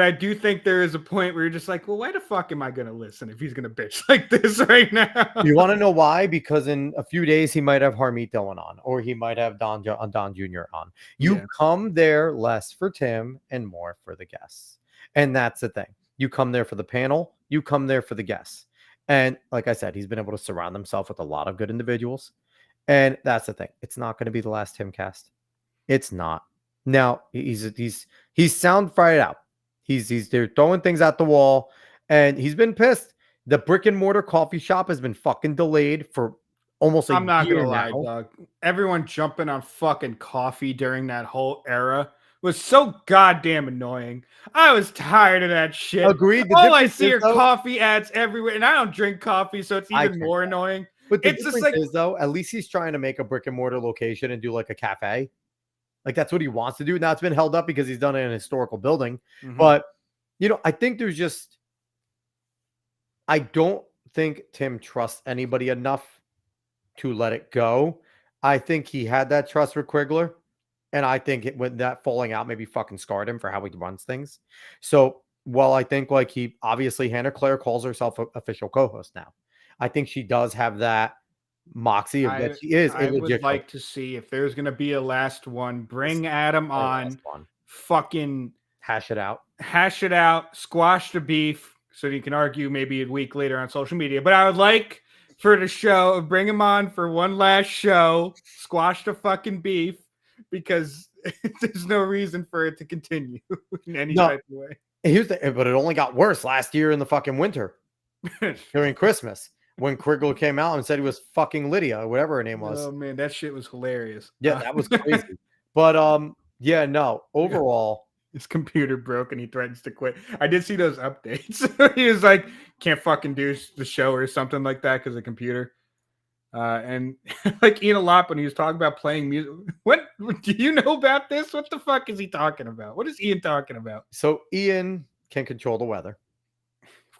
C: I do think there is a point where you're just like, well, why the fuck am I going to listen if he's going to bitch like this right now?
B: You want to know why? Because in a few days he might have Harmeet Dillon on, or he might have Don Jr. on. You come there less for Tim and more for the guests, and that's the thing. You come there for the panel. You come there for the guests. And like I said, he's been able to surround himself with a lot of good individuals. And that's the thing. It's not going to be the last Timcast. It's not. Now, he's sound fried out. They're throwing things at the wall. And he's been pissed. The brick and mortar coffee shop has been fucking delayed for almost a year.
C: I'm not going to lie, dog. Everyone jumping on fucking coffee during that whole era was so goddamn annoying. I was tired of that shit.
B: Agreed.
C: All I see are coffee ads everywhere, and I don't drink coffee, so it's even more annoying.
B: But the difference is, though, at least he's trying to make a brick and mortar location and do like a cafe. Like that's what he wants to do. Now it's been held up because he's done it in a historical building. Mm-hmm. But I think I don't think Tim trusts anybody enough to let it go. I think he had that trust with Krigler. And I think with that falling out maybe fucking scarred him for how he runs things. So while I think like he obviously Hannah Claire calls herself an official co-host now. I think she does have that moxie of that she is.
C: I would like to see if there's going to be a last one. Bring Adam on. Fucking
B: hash it out.
C: Squash the beef so you can argue maybe a week later on social media. But I would like for the show, bring him on for one last show. Squash the fucking beef. Because there's no reason for it to continue in any type of way.
B: But it only got worse last year in the fucking winter during Christmas when Krigler came out and said he was fucking Lydia or whatever her name was.
C: Oh man, that shit was hilarious.
B: Yeah, that was crazy. But overall,
C: his computer broke and he threatens to quit. I did see those updates. He was like, can't fucking do the show or something like that because of the computer. And like Ian a lot when he was talking about playing music. What do you know about this? What the fuck is he talking about? What is Ian talking about?
B: So Ian can control the weather.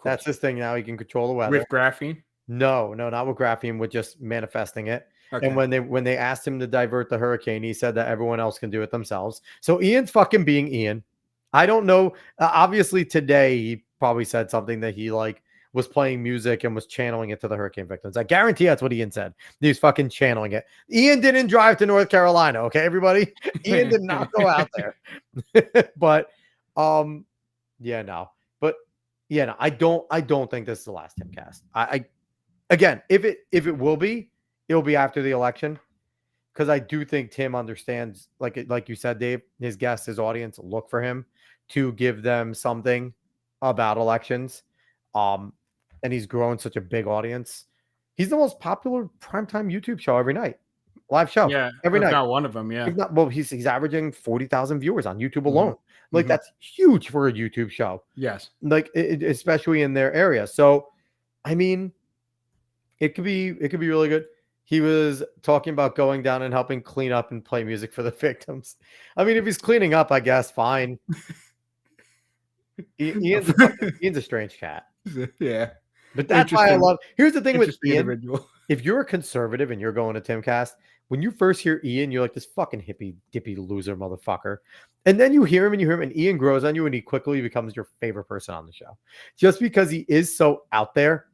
B: That's his thing now. He can control the weather
C: with graphene.
B: No, not with graphene. With just manifesting it. Okay. And when they asked him to divert the hurricane, he said that everyone else can do it themselves. So Ian's fucking being Ian. I don't know. Obviously today he probably said something that he like was playing music and was channeling it to the hurricane victims. I guarantee that's what Ian said. He was fucking channeling it. Ian didn't drive to North Carolina. Okay, everybody. Ian did not go out there. But I don't think this is the last Timcast. Again, if it will be, it'll be after the election. Because I do think Tim understands, like you said, Dave, his guests, his audience look for him to give them something about elections. And he's grown such a big audience. He's the most popular primetime YouTube show every night. Live show. Yeah. Every night.
C: Not one of them. Yeah.
B: He's averaging 40,000 viewers on YouTube alone. Mm-hmm. Like that's huge for a YouTube show.
C: Yes.
B: Like especially in their area. So I mean, it could be really good. He was talking about going down and helping clean up and play music for the victims. I mean, if he's cleaning up, I guess fine. Ian's a strange cat.
C: Yeah.
B: But that's why I love. Here's the thing with
C: Interesting
B: Ian.
C: individual.
B: If you're a conservative and you're going to Timcast, when you first hear Ian, you're like this fucking hippie dippy loser motherfucker. And then you hear him and Ian grows on you and he quickly becomes your favorite person on the show. Just because he is so out there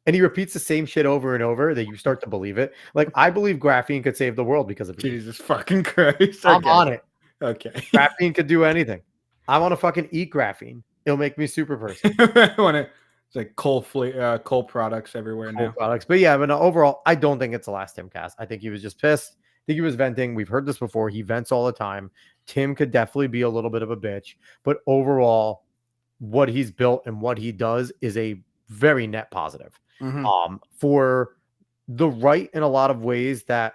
B: and he repeats the same shit over and over that you start to believe it. Like I believe graphene could save the world because of it.
C: Jesus fucking Christ.
B: I'm on it.
C: Okay.
B: Graphene could do anything. I want to fucking eat graphene. It'll make me super person.
C: I want to. It's like coal products everywhere now.
B: Products. But yeah, but no, overall, I don't think it's the last Timcast. I think he was just pissed. I think he was venting. We've heard this before. He vents all the time. Tim could definitely be a little bit of a bitch. But overall, what he's built and what he does is a very net positive. For the right in a lot of ways that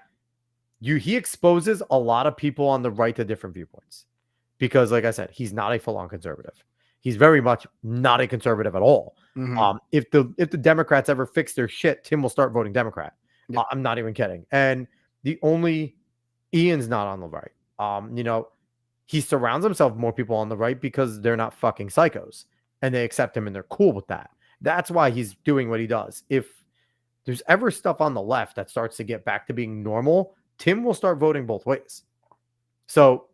B: he exposes a lot of people on the right to different viewpoints. Because like I said, he's not a full-on conservative. He's very much not a conservative at all. If the Democrats ever fix their shit, Tim will start voting Democrat. Yeah. I'm not even kidding. And Ian's not on the right. He surrounds himself with more people on the right because they're not fucking psychos and they accept him and they're cool with that. That's why he's doing what he does. If there's ever stuff on the left that starts to get back to being normal, Tim will start voting both ways. So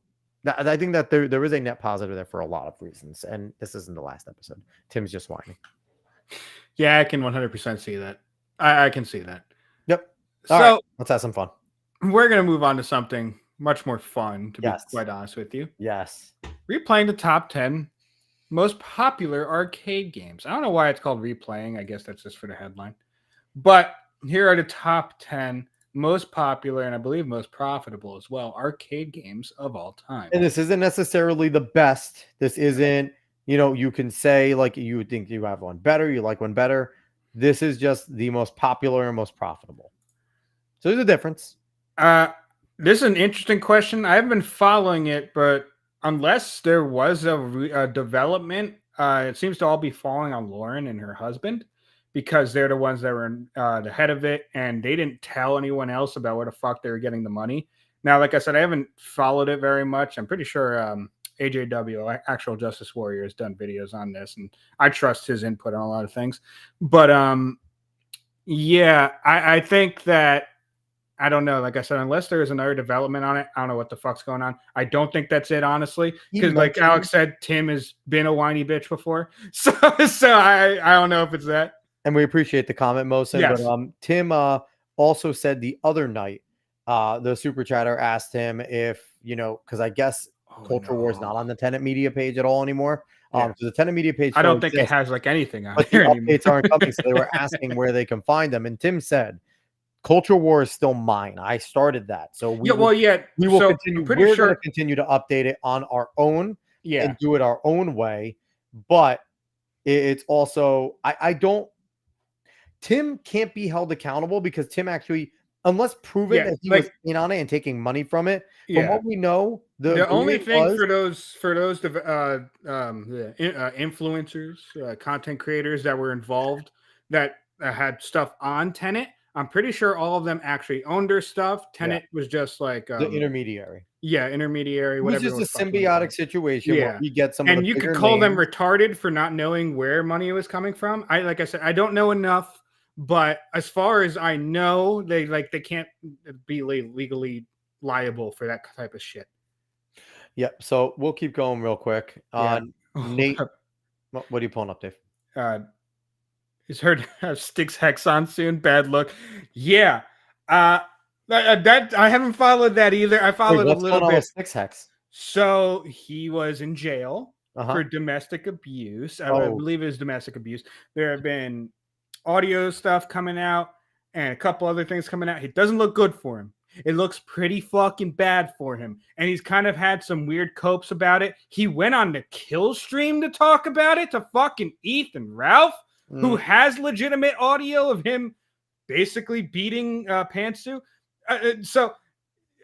B: I think that there is a net positive there for a lot of reasons. And this isn't the last episode. Tim's just whining.
C: Yeah, I can 100% see that. I can see that.
B: Yep.
C: So
B: right, let's have some fun.
C: We're going to move on to something much more fun, to be quite honest with you.
B: Yes.
C: Replaying the top 10 most popular arcade games. I don't know why it's called replaying. I guess that's just for the headline. But here are the top 10 most popular and I believe most profitable as well arcade games of all time.
B: And this isn't necessarily the best. This isn't, you can say like you think you have one better, you like one better. This is just the most popular and most profitable. So there's a difference.
C: This is an interesting question. I haven't been following it, but unless there was a development, it seems to all be falling on Lauren and her husband. Because they're the ones that were the head of it, and they didn't tell anyone else about where the fuck they were getting the money. Now, like I said, I haven't followed it very much. I'm pretty sure AJW, Actual Justice Warrior, has done videos on this, and I trust his input on a lot of things. But yeah, I think that I don't know. Like I said, unless there is another development on it, I don't know what the fuck's going on. I don't think that's it, honestly. Because like Alex said, Tim has been a whiny bitch before, so I don't know if it's that.
B: And we appreciate the comment, Mosin.
C: Yes.
B: But Tim also said the other night, the super chatter asked him if, because I guess Culture War is not on the Tenet Media page at all anymore. So the Tenet Media page,
C: I don't think it has like anything on
B: but
C: here
B: the
C: anymore.
B: updates aren't coming, so they were asking where they can find them. And Tim said, Culture War is still mine. I started that. So we will continue. We're going to continue to update it on our own and do it our own way. But it's also, I don't, Tim can't be held accountable because Tim actually, unless proven that he was in on it and taking money from it, from what we know,
C: the only thing for those influencers, content creators that were involved that had stuff on Tenet, I'm pretty sure all of them actually owned their stuff. Tenet was just like
B: the intermediary.
C: Yeah, intermediary. Whatever.
B: It was just a symbiotic situation where we get some,
C: and you could call them retarded for not knowing where money was coming from. Like I said, I don't know enough. But as far as I know, they can't be legally liable for that type of shit.
B: Yep. So we'll keep going real quick. Nate, what are you pulling up, Dave?
C: He's heard Styx Hex on soon. Bad look. Yeah. That I haven't followed that either. I followed a little bit.
B: Styx Hex.
C: So he was in jail for domestic abuse. I believe it was domestic abuse. There have been audio stuff coming out and a couple other things coming out. It doesn't look good for him. It looks pretty fucking bad for him. And he's kind of had some weird copes about it. He went on the Kill stream to talk about it to fucking Ethan Ralph, who has legitimate audio of him basically beating Pantsu. So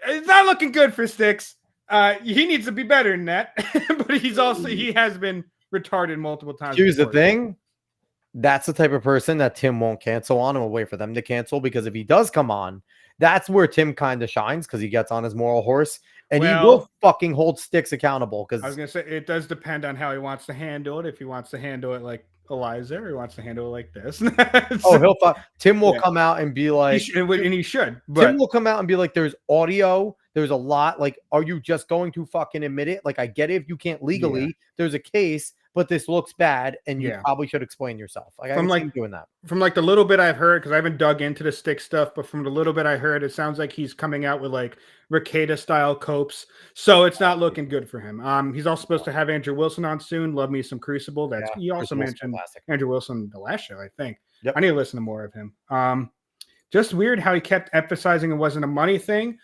C: it's not looking good for Styx. He needs to be better than that. But he has been retarded multiple times.
B: Here's the thing. That's the type of person that Tim won't cancel on and will wait for them to cancel, because if he does come on, that's where Tim kind of shines, because he gets on his moral horse and he will
C: Well,
B: fucking hold Sticks accountable.
C: I was
B: Because
C: gonna say it does depend on how he wants to handle it. If he wants to handle it like Eliza, or he wants to handle it like this.
B: Tim will
C: Yeah.
B: come out and be
C: He
B: like,
C: and he should.
B: Tim
C: But
B: will come out and be like, there's audio, there's a lot. Like, are you just going to fucking admit it? Like, I get it if you can't legally, there's a case, but this looks bad and you probably should explain yourself. Like, I
C: From,
B: can see
C: like-
B: him doing that.
C: from like the little bit I've heard, because I haven't dug into the Stick stuff, but from the little bit I heard, it sounds like he's coming out with like Ricada style copes. So it's not looking good for him. He's also supposed to have Andrew Wilson on soon. Love me some Crucible. That's he also
B: Crucible's
C: mentioned
B: fantastic.
C: Andrew Wilson the last show, I think.
B: Yep.
C: I need to listen to more of him. Just weird how he kept emphasizing it wasn't a money thing.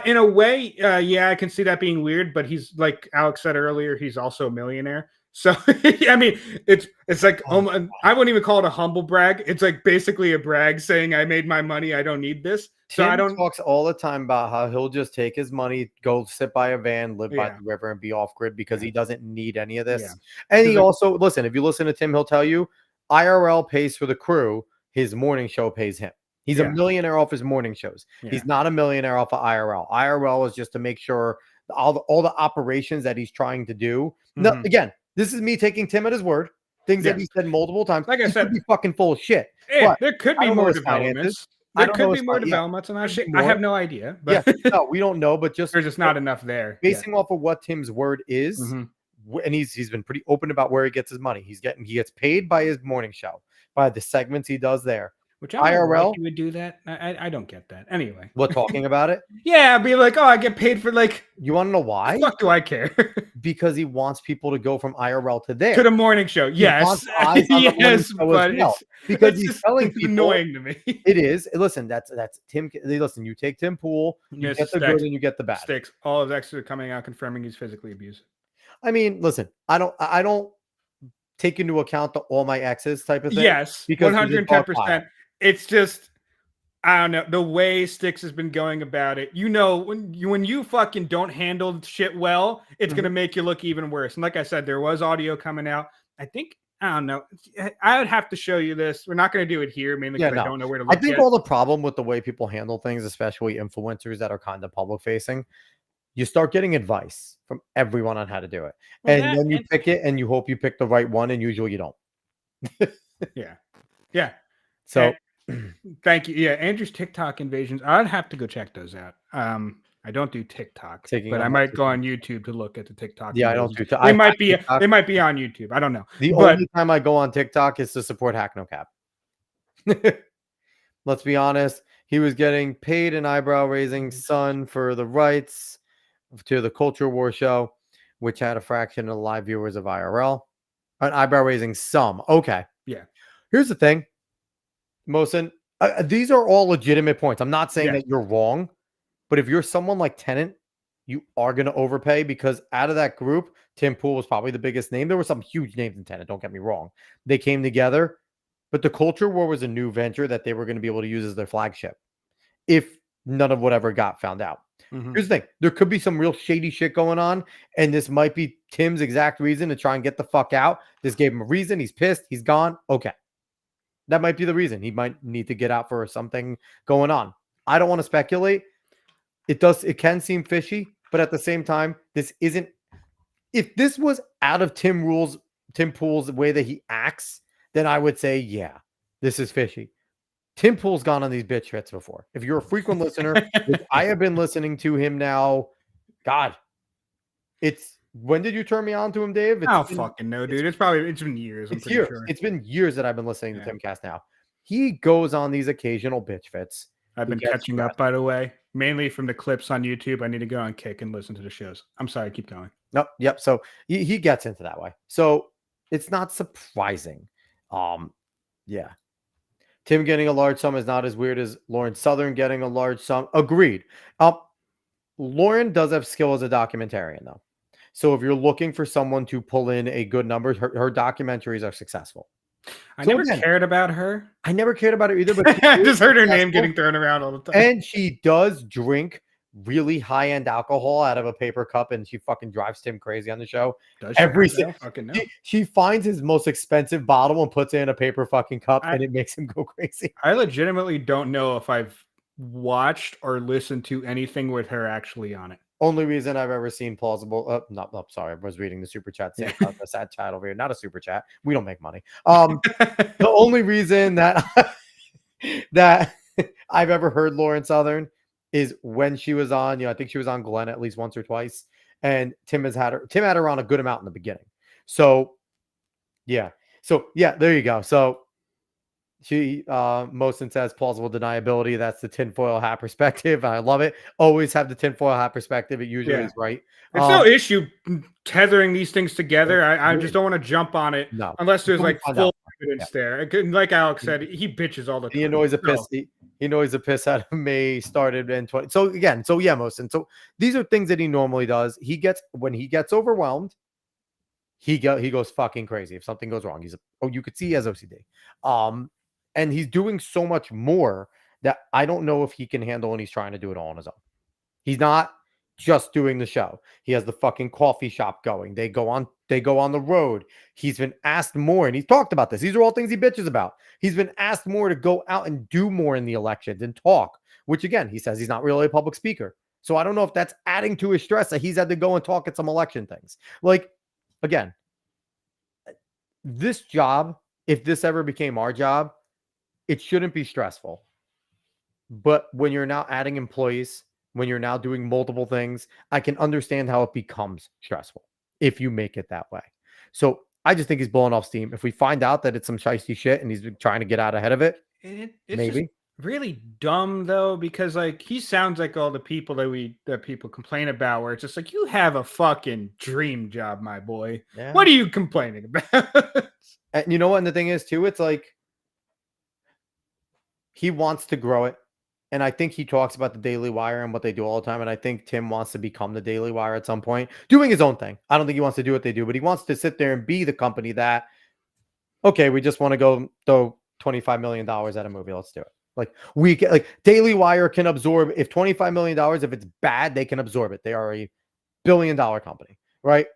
C: In a way, yeah, I can see that being weird, but he's like Alex said earlier, he's also a millionaire. So I mean, it's like I wouldn't even call it a humble brag. It's like basically a brag saying I made my money, I don't need this. So I don't
B: talks all the time about how he'll just take his money, go sit by a van, live by the river, and be off grid because he doesn't need any of this.
C: Yeah.
B: And he also if you listen to Tim, he'll tell you IRL pays for the crew, his morning show pays him. He's a millionaire off his morning shows. He's not a millionaire off of IRL. IRL is just to make sure all the operations that he's trying to do. No, again, this is me taking Tim at his word. Things that he said multiple times.
C: Like I
B: He
C: said,
B: could be fucking full of shit.
C: Yeah,
B: But
C: there could
B: I
C: be
B: don't know
C: more
B: his
C: developments.
B: finances.
C: There
B: I don't know
C: could be
B: his
C: more
B: fin- yeah.
C: developments on that shit. I
B: More.
C: have no idea.
B: Yeah,
C: But
B: no, we don't know, but just
C: there's just not enough there.
B: basing off of what Tim's word is, and he's been pretty open about where he gets his money. He gets paid by his morning show, by the segments he does there.
C: Which I don't know why
B: IRL?
C: he would do that. I don't get that. Anyway.
B: What, talking about it?
C: Yeah, I'd be like, oh, I get paid for like
B: You want to know why?
C: fuck do I care?
B: Because he wants people to go from IRL to there.
C: To the morning show. Yes.
B: wants eyes on the morning
C: Yes,
B: show as
C: but
B: well,
C: it's
B: because
C: it's
B: he's
C: just
B: telling people
C: annoying to me.
B: it is. Listen, that's Tim. Listen, you take Tim Pool, you
C: Yes,
B: get the
C: Sticks.
B: good and you get the bad.
C: Sticks. All his exes are coming out confirming he's physically abusive.
B: I mean, listen, I don't take into account all my exes type of thing.
C: Yes,
B: because he's a dark
C: 110%.
B: pile.
C: It's just I don't know the way Sticks has been going about it. You know, when you fucking don't handle shit well, it's gonna make you look even worse. And like I said, there was audio coming out. I think I don't know. I would have to show you this. We're not gonna do it here, mainly because I don't know where to look.
B: I think all the problem with the way people handle things, especially influencers that are kind of public facing, you start getting advice from everyone on how to do it,
C: Well,
B: and then you pick it, and you hope you pick the right one, and usually you don't.
C: Yeah.
B: So.
C: Thank you. Yeah, Andrew's TikTok invasions. I'd have to go check those out. I don't do TikTok, but I might go on YouTube to look at the TikTok.
B: Yeah, I don't do
C: TikTok. They might be. They might be on YouTube. I don't know.
B: The only time I go on TikTok is to support Hack No Cap. Let's be honest. He was getting paid an eyebrow raising son for the rights to the Culture War show, which had a fraction of the live viewers of IRL. An eyebrow raising sum. Okay.
C: Yeah.
B: Here's the thing. Mosin, these are all legitimate points. I'm not saying that you're wrong, but if you're someone like Tennant, you are going to overpay, because out of that group, Tim Pool was probably the biggest name. There were some huge names in Tennant, don't get me wrong. They came together, but the Culture War was a new venture that they were going to be able to use as their flagship if none of whatever got found out. Here's the thing. There could be some real shady shit going on, and this might be Tim's exact reason to try and get the fuck out. This gave him a reason. He's pissed. He's gone. Okay. That might be the reason. He might need to get out for something going on. I don't want to speculate. It can seem fishy, but at the same time, this isn't. If this was out of Tim Pool's way that he acts, then I would say, yeah, this is fishy. Tim Pool's gone on these bitch hits before. If you're a frequent listener, which I have been listening to him now, God, when did you turn me on to him, Dave?
C: I don't fucking know, dude. It's been years.
B: It's years. Sure. It's been years that I've been listening to Timcast now. He goes on these occasional bitch fits.
C: I've been catching up, by the way, mainly from the clips on YouTube. I need to go on Kick and listen to the shows. I'm sorry, keep going.
B: Nope. Yep. So he gets into that way. So it's not surprising. Yeah. Tim getting a large sum is not as weird as Lauren Southern getting a large sum. Agreed. Lauren does have skill as a documentarian, though. So if you're looking for someone to pull in a good number, her documentaries are successful.
C: I never cared about her.
B: I never cared about her either, but
C: I just heard her name getting thrown around all the time.
B: And she does drink really high-end alcohol out of a paper cup, and she fucking drives Tim crazy on the show.
C: Does she?
B: Every
C: I
B: si-
C: don't fucking know.
B: she finds his most expensive bottle and puts it in a paper fucking cup, and it makes him go crazy.
C: I legitimately don't know if I've watched or listened to anything with her actually on it.
B: Only reason I've ever seen plausible. No, sorry, I was reading the super chat.
C: Yeah.
B: A sad chat over here, not a super chat. We don't make money. The only reason that that I've ever heard Lauren Southern is when she was on. I think she was on Glenn at least once or twice, and Tim had her on a good amount in the beginning. So yeah, there you go. So she Mosin says plausible deniability. That's the tinfoil hat perspective. I love it. Always have the tinfoil hat perspective. It usually is right.
C: It's no issue tethering these things together. I just don't want to jump on it unless there's like full evidence there. Like Alex said, he bitches all the time.
B: He annoys a piss. He annoys the piss out of me. Started in 20. So again, Mosin. So these are things that he normally does. When he gets overwhelmed, he goes fucking crazy. If something goes wrong, you could see he has OCD. And he's doing so much more that I don't know if he can handle, and he's trying to do it all on his own. He's not just doing the show. He has the fucking coffee shop going. They go on the road. He's been asked more, and he's talked about this. These are all things he bitches about. He's been asked more to go out and do more in the elections and talk, which again, he says he's not really a public speaker. So I don't know if that's adding to his stress that he's had to go and talk at some election things. Like, again, this job, if this ever became our job, it shouldn't be stressful. But when you're now adding employees, when you're now doing multiple things, I can understand how it becomes stressful if you make it that way. So I just think he's blowing off steam. If we find out that it's some shiesty shit and he's trying to get out ahead of it,
C: it's
B: maybe.
C: Really dumb though, because like he sounds like all the people that people complain about, where it's just like, you have a fucking dream job, my boy. Yeah. What are you complaining about?
B: And you know what? And the thing is too, it's like he wants to grow it. And I think he talks about the Daily Wire and what they do all the time. And I think Tim wants to become the Daily Wire at some point, doing his own thing. I don't think he wants to do what they do, but he wants to sit there and be the company that, okay, we just want to go throw $25 million at a movie. Let's do it. Like Daily Wire can absorb, if $25 million, if it's bad, they can absorb it. They are a $1 billion company, right?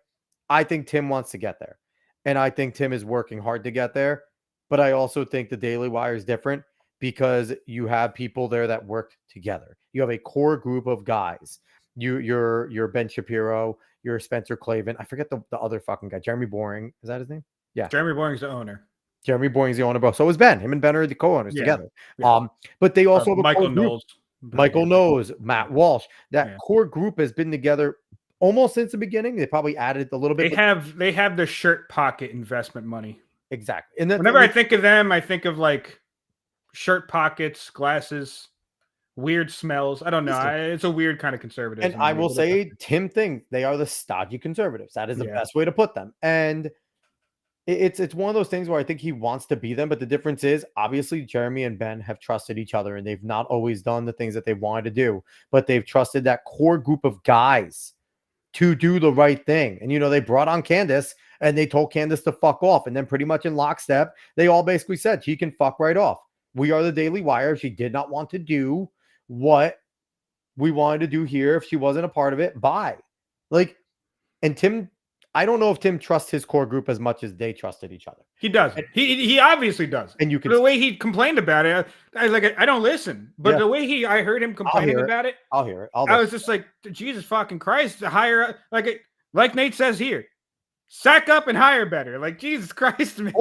B: I think Tim wants to get there. And I think Tim is working hard to get there. But I also think the Daily Wire is different, because you have people there that work together. You have a core group of guys. You're Ben Shapiro, you're Spencer Clavin. I forget the other fucking guy. Jeremy Boring. Is that his name? Yeah.
C: Jeremy Boring's the owner.
B: Jeremy Boring's the owner, bro. So is Ben. Him and Ben are the co-owners together. Yeah. But they also have a
C: Michael Knowles.
B: Michael Knowles, Matt Walsh. That core group has been together almost since the beginning. They probably added a little bit.
C: They have the shirt pocket investment money.
B: Exactly. And
C: whenever I think of them, I think of like shirt pockets, glasses, weird smells. I don't know. It's a weird kind of conservative.
B: And I will say, Tim thinks they are the stodgy conservatives. That is the best way to put them. And it's one of those things where I think he wants to be them. But the difference is, obviously, Jeremy and Ben have trusted each other, and they've not always done the things that they wanted to do. But they've trusted that core group of guys to do the right thing. And, they brought on Candace, and they told Candace to fuck off. And then pretty much in lockstep, they all basically said, she can fuck right off. We are the Daily Wire. She did not want to do what we wanted to do here. If she wasn't a part of it, bye. And Tim, I don't know if Tim trusts his core group as much as they trusted each other.
C: He does. He obviously does.
B: And you can
C: the way he complained about it, I don't listen. But the way I heard him complaining about it,
B: I'll hear it.
C: I was just like, Jesus fucking Christ, hire like Nate says here, sack up and hire better. Like, Jesus Christ, man.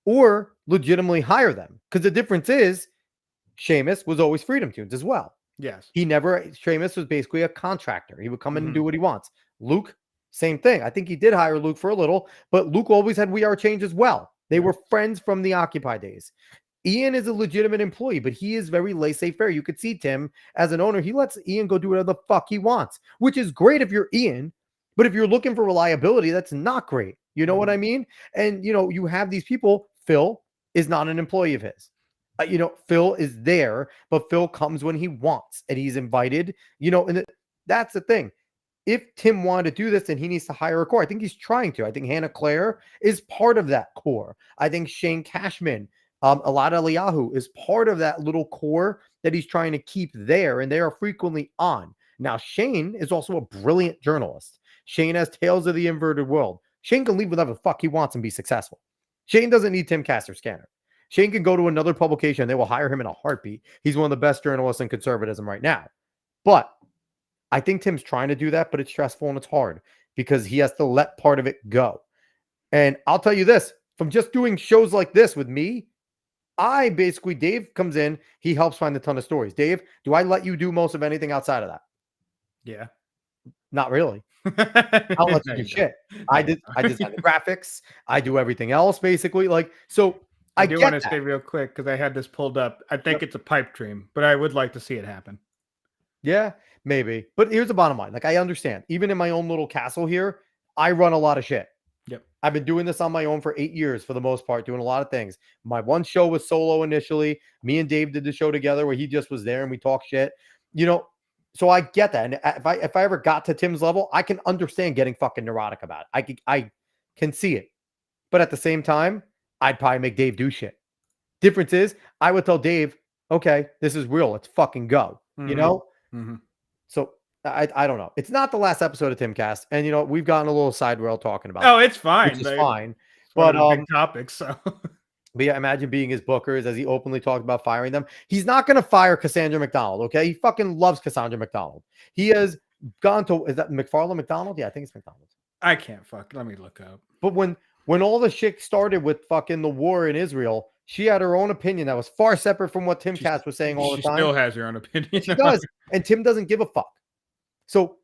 B: Or legitimately hire them. Because the difference is, Sheamus was always Freedom Tunes as well.
C: Yes.
B: Sheamus was basically a contractor. He would come in and do what he wants. Luke, same thing. I think he did hire Luke for a little, but Luke always had We Are Change as well. They were friends from the Occupy days. Ian is a legitimate employee, but he is very laissez-faire. You could see Tim as an owner. He lets Ian go do whatever the fuck he wants, which is great if you're Ian. But if you're looking for reliability, that's not great. You know what I mean? And, you have these people. Phil is not an employee of his. Phil is there, but Phil comes when he wants, and he's invited, and that's the thing. If Tim wanted to do this, then he needs to hire a core. I think he's trying to. I think Hannah Claire is part of that core. I think Shane Cashman, Alada Eliyahu is part of that little core that he's trying to keep there, and they are frequently on. Now, Shane is also a brilliant journalist. Shane has Tales of the Inverted World. Shane can leave whatever the fuck he wants and be successful. Shane doesn't need Timcast or Scanner. Shane can go to another publication. They will hire him in a heartbeat. He's one of the best journalists in conservatism right now. But I think Tim's trying to do that, but it's stressful and it's hard because he has to let part of it go. And I'll tell you this, from just doing shows like this with me, Dave comes in, he helps find a ton of stories. Dave, do I let you do most of anything outside of that?
C: Yeah.
B: Not really. I'll let you do shit. I design the graphics. I do everything else basically. Like, so
C: I do want to say real quick because I had this pulled up. I think it's a pipe dream, but I would like to see it happen.
B: Yeah, maybe. But here's the bottom line. Like, I understand. Even in my own little castle here, I run a lot of shit.
C: Yep.
B: I've been doing this on my own for 8 years for the most part, doing a lot of things. My one show was solo initially. Me and Dave did the show together where he just was there and we talk shit. You know, so I get that. And if I ever got to Tim's level, I can understand getting fucking neurotic about it. I can see it. But at the same time, I'd probably make Dave do shit. Difference is, I would tell Dave, okay, this is real. Let's fucking go. You know?
C: Mm-hmm.
B: So I don't know. It's not the last episode of Timcast. And, you know, we've gotten a little side rail talking about
C: it. Oh, it's fine.
B: Which is fine.
C: But big topics, so.
B: But yeah, imagine being his bookers as he openly talked about firing them. He's not going to fire Cassandra McDonald, okay? He fucking loves Cassandra McDonald. He has gone to, is that McFarland McDonald? Yeah, I think it's McDonald.
C: I can't let me look up.
B: But when all the shit started with fucking the war in Israel, she had her own opinion that was far separate from what Timcast was saying all the time.
C: She still has her own opinion.
B: She does. And Tim doesn't give a fuck. So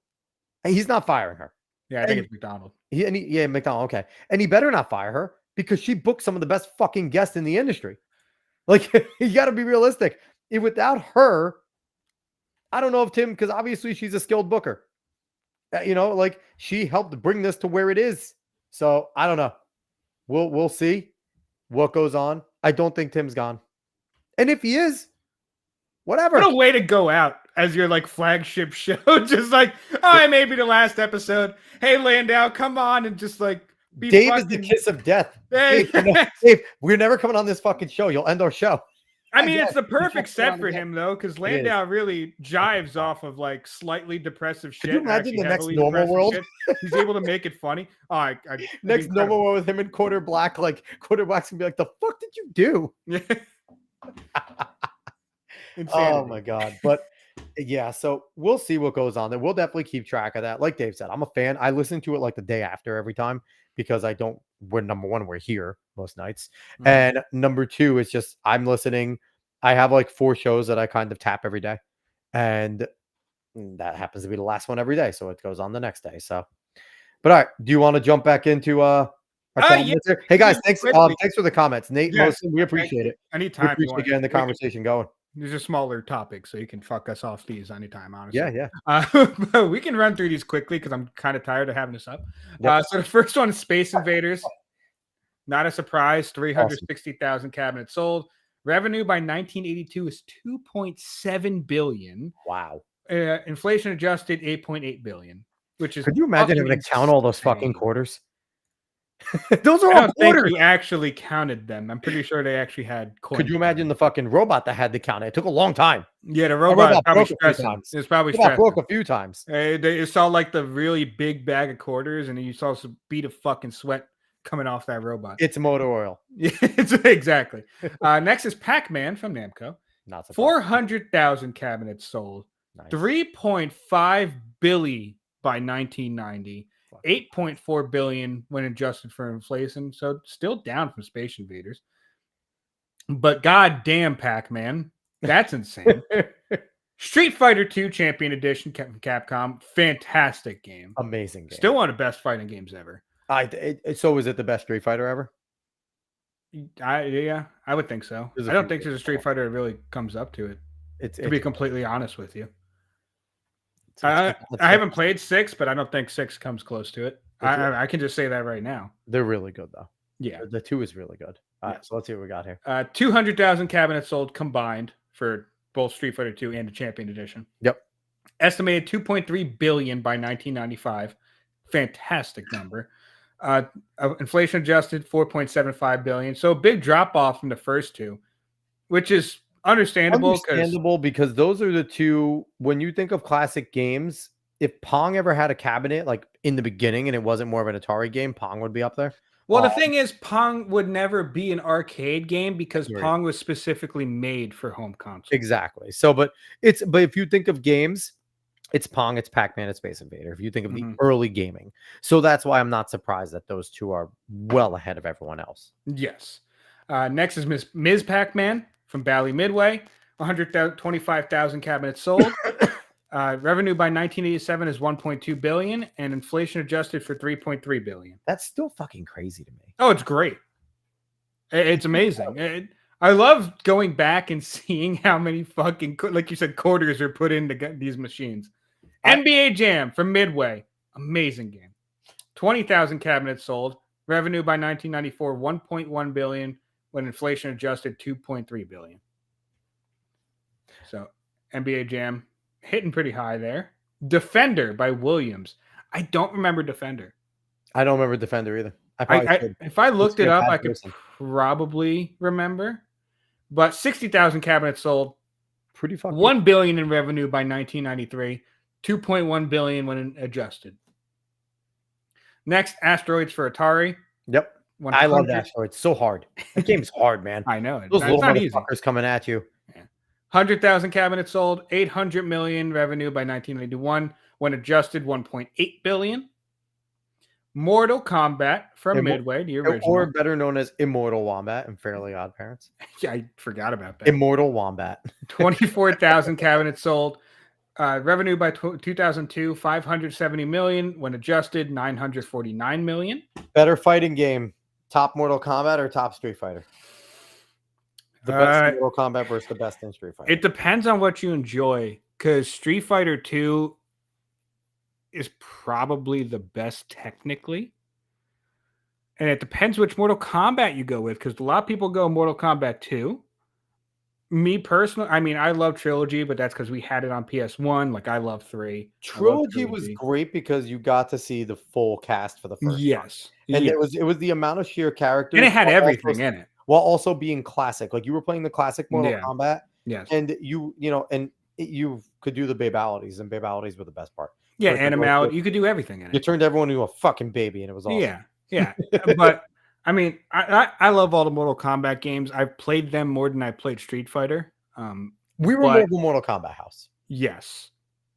B: he's not firing her.
C: Yeah, I think it's McDonald.
B: Yeah, McDonald. Okay. And he better not fire her because she booked some of the best fucking guests in the industry. Like, you got to be realistic. Without her, I don't know if Tim, because obviously she's a skilled booker. You know, like, she helped bring this to where it is. So I don't know. We'll see what goes on. I don't think Tim's gone. And if he is, whatever.
C: What a way to go out as your like flagship show. Just like, oh, maybe the last episode. Hey, Landau, come on and just like be
B: Dave
C: fucking...
B: is the kiss of death.
C: Hey.
B: Dave, we're never coming on this fucking show. You'll end our show.
C: I mean, it's the perfect set for him though, because Landau really jives off of like slightly depressive shit.
B: Could you imagine the next normal world?
C: Shit. He's able to make it funny. Oh,
B: next normal world with him and Quarter Black, like Quarter Black's gonna be like, the fuck did you do? Oh my god. But yeah, so we'll see what goes on there. We'll definitely keep track of that. Like Dave said, I'm a fan. I listen to it like the day after every time because we're number one, we're here most nights. Mm-hmm. And number two, it's just I'm listening. I have like 4 shows that I kind of tap every day. And that happens to be the last one every day. So it goes on the next day. So, but all right, do you want to jump back into our comments here? Hey guys, thanks for the comments. Nate, Wilson, we appreciate it.
C: Anytime.
B: We appreciate getting the conversation going.
C: These are smaller topics, so you can fuck us off these anytime, honestly.
B: Yeah.
C: We can run through these quickly because I'm kind of tired of having this up. Yep. So the first one is Space Invaders. Not a surprise, 360,000 cabinets sold. Revenue by 1982 is $2.7 billion.
B: Wow.
C: Inflation adjusted, $8.8 billion, which is.
B: Could you imagine having to count all those fucking quarters? Those are all quarters.
C: I don't think you actually counted them. I'm pretty sure they actually had coins.
B: Could you imagine the fucking robot that had to count it? It took a long time.
C: Yeah, the robot probably stressed. It was probably stressed.
B: Broke a few times.
C: You saw like the really big bag of quarters, and then you saw some bead of fucking sweat coming off that robot.
B: It's motor oil.
C: Yeah, exactly. Next is Pac-Man from Namco.
B: Not
C: 400,000 cabinets sold. Nice. 3.5 billion by 1990. 8.4 billion when adjusted for inflation, so still down from Space Invaders. But goddamn, Pac-Man, that's insane. Street Fighter 2 Champion Edition from Capcom, fantastic game,
B: amazing game.
C: Still one of the best fighting games ever.
B: So is it the best Street Fighter ever?
C: Yeah, I would think so. I don't think there's a Street Fighter that really comes up to it. To be completely honest with you. I haven't played 6, but I don't think 6 comes close to it. I can just say that right now.
B: They're really good, though.
C: Yeah.
B: The 2 is really good. All right, so let's see what we got here.
C: 200,000 cabinets sold combined for both Street Fighter 2 and the Champion Edition.
B: Yep.
C: Estimated 2.3 billion by 1995. Fantastic number. Inflation adjusted 4.75 billion. So a big drop off from the first 2, which is understandable
B: because those are the two. When you think of classic games, if Pong ever had a cabinet like in the beginning and it wasn't more of an Atari game, Pong would be up there.
C: Well, the thing is, Pong would never be an arcade game because
B: Right.
C: Pong was specifically made for home console.
B: Exactly. So, but if you think of games, it's Pong, it's Pac-Man, it's Space Invader. If you think of the early gaming, so that's why I'm not surprised that those two are well ahead of everyone else.
C: Yes. Next is Ms. Pac-Man from Bally Midway. 125,000 cabinets sold. Revenue by 1987 is 1.2 billion, and inflation adjusted for 3.3 billion.
B: That's still fucking crazy to me.
C: Oh, it's great. It's amazing. I love going back and seeing how many fucking, like you said, quarters are put into these machines. NBA Jam from Midway. Amazing game. 20,000 cabinets sold. Revenue by 1994, 1.1 billion. When inflation adjusted, 2.3 billion. So NBA Jam hitting pretty high there. Defender by Williams. I don't remember Defender.
B: I don't remember Defender either.
C: If I looked it up, I could probably remember. But 60,000 cabinets sold.
B: Pretty fucking
C: 1 billion in revenue by 1993. 2.1 billion when adjusted. Next, Asteroids for Atari.
B: Yep.
C: 100.
B: I love Asteroids. So hard. That game's hard, man.
C: I know it.
B: Those little
C: not easy.
B: motherfuckers coming at you.
C: 100,000 cabinets sold, 800 million revenue by 1991. When adjusted, 1.8 billion. Mortal Kombat from Midway, the original.
B: Or better known as Immortal Wombat and Fairly Odd Parents.
C: Yeah, I forgot about that.
B: Immortal Wombat.
C: 24,000 cabinets sold. Revenue by 2002, 570 million. When adjusted, 949 million.
B: Better fighting game. Top Mortal Kombat or top Street Fighter? The best Mortal Kombat versus the best in Street Fighter.
C: It depends on what you enjoy, because Street Fighter 2 is probably the best technically. And it depends which Mortal Kombat you go with, because a lot of people go Mortal Kombat 2. Me personally, I mean, I love Trilogy, but that's because we had it on PS1. Like, I love 3.
B: Trilogy was great because you got to see the full cast for the first time. And it was the amount of sheer characters.
C: And it had everything in it.
B: While also being classic. Like, you were playing the classic Mortal Kombat.
C: Yes.
B: And you could do the babalities, and babalities were the best part.
C: Yeah, animality. You could do everything in it.
B: You turned everyone into a fucking baby, and it was awesome.
C: Yeah. But I mean, I love all the Mortal Kombat games. I've played them more than I played Street Fighter.
B: We were more of a Mortal Kombat house.
C: Yes.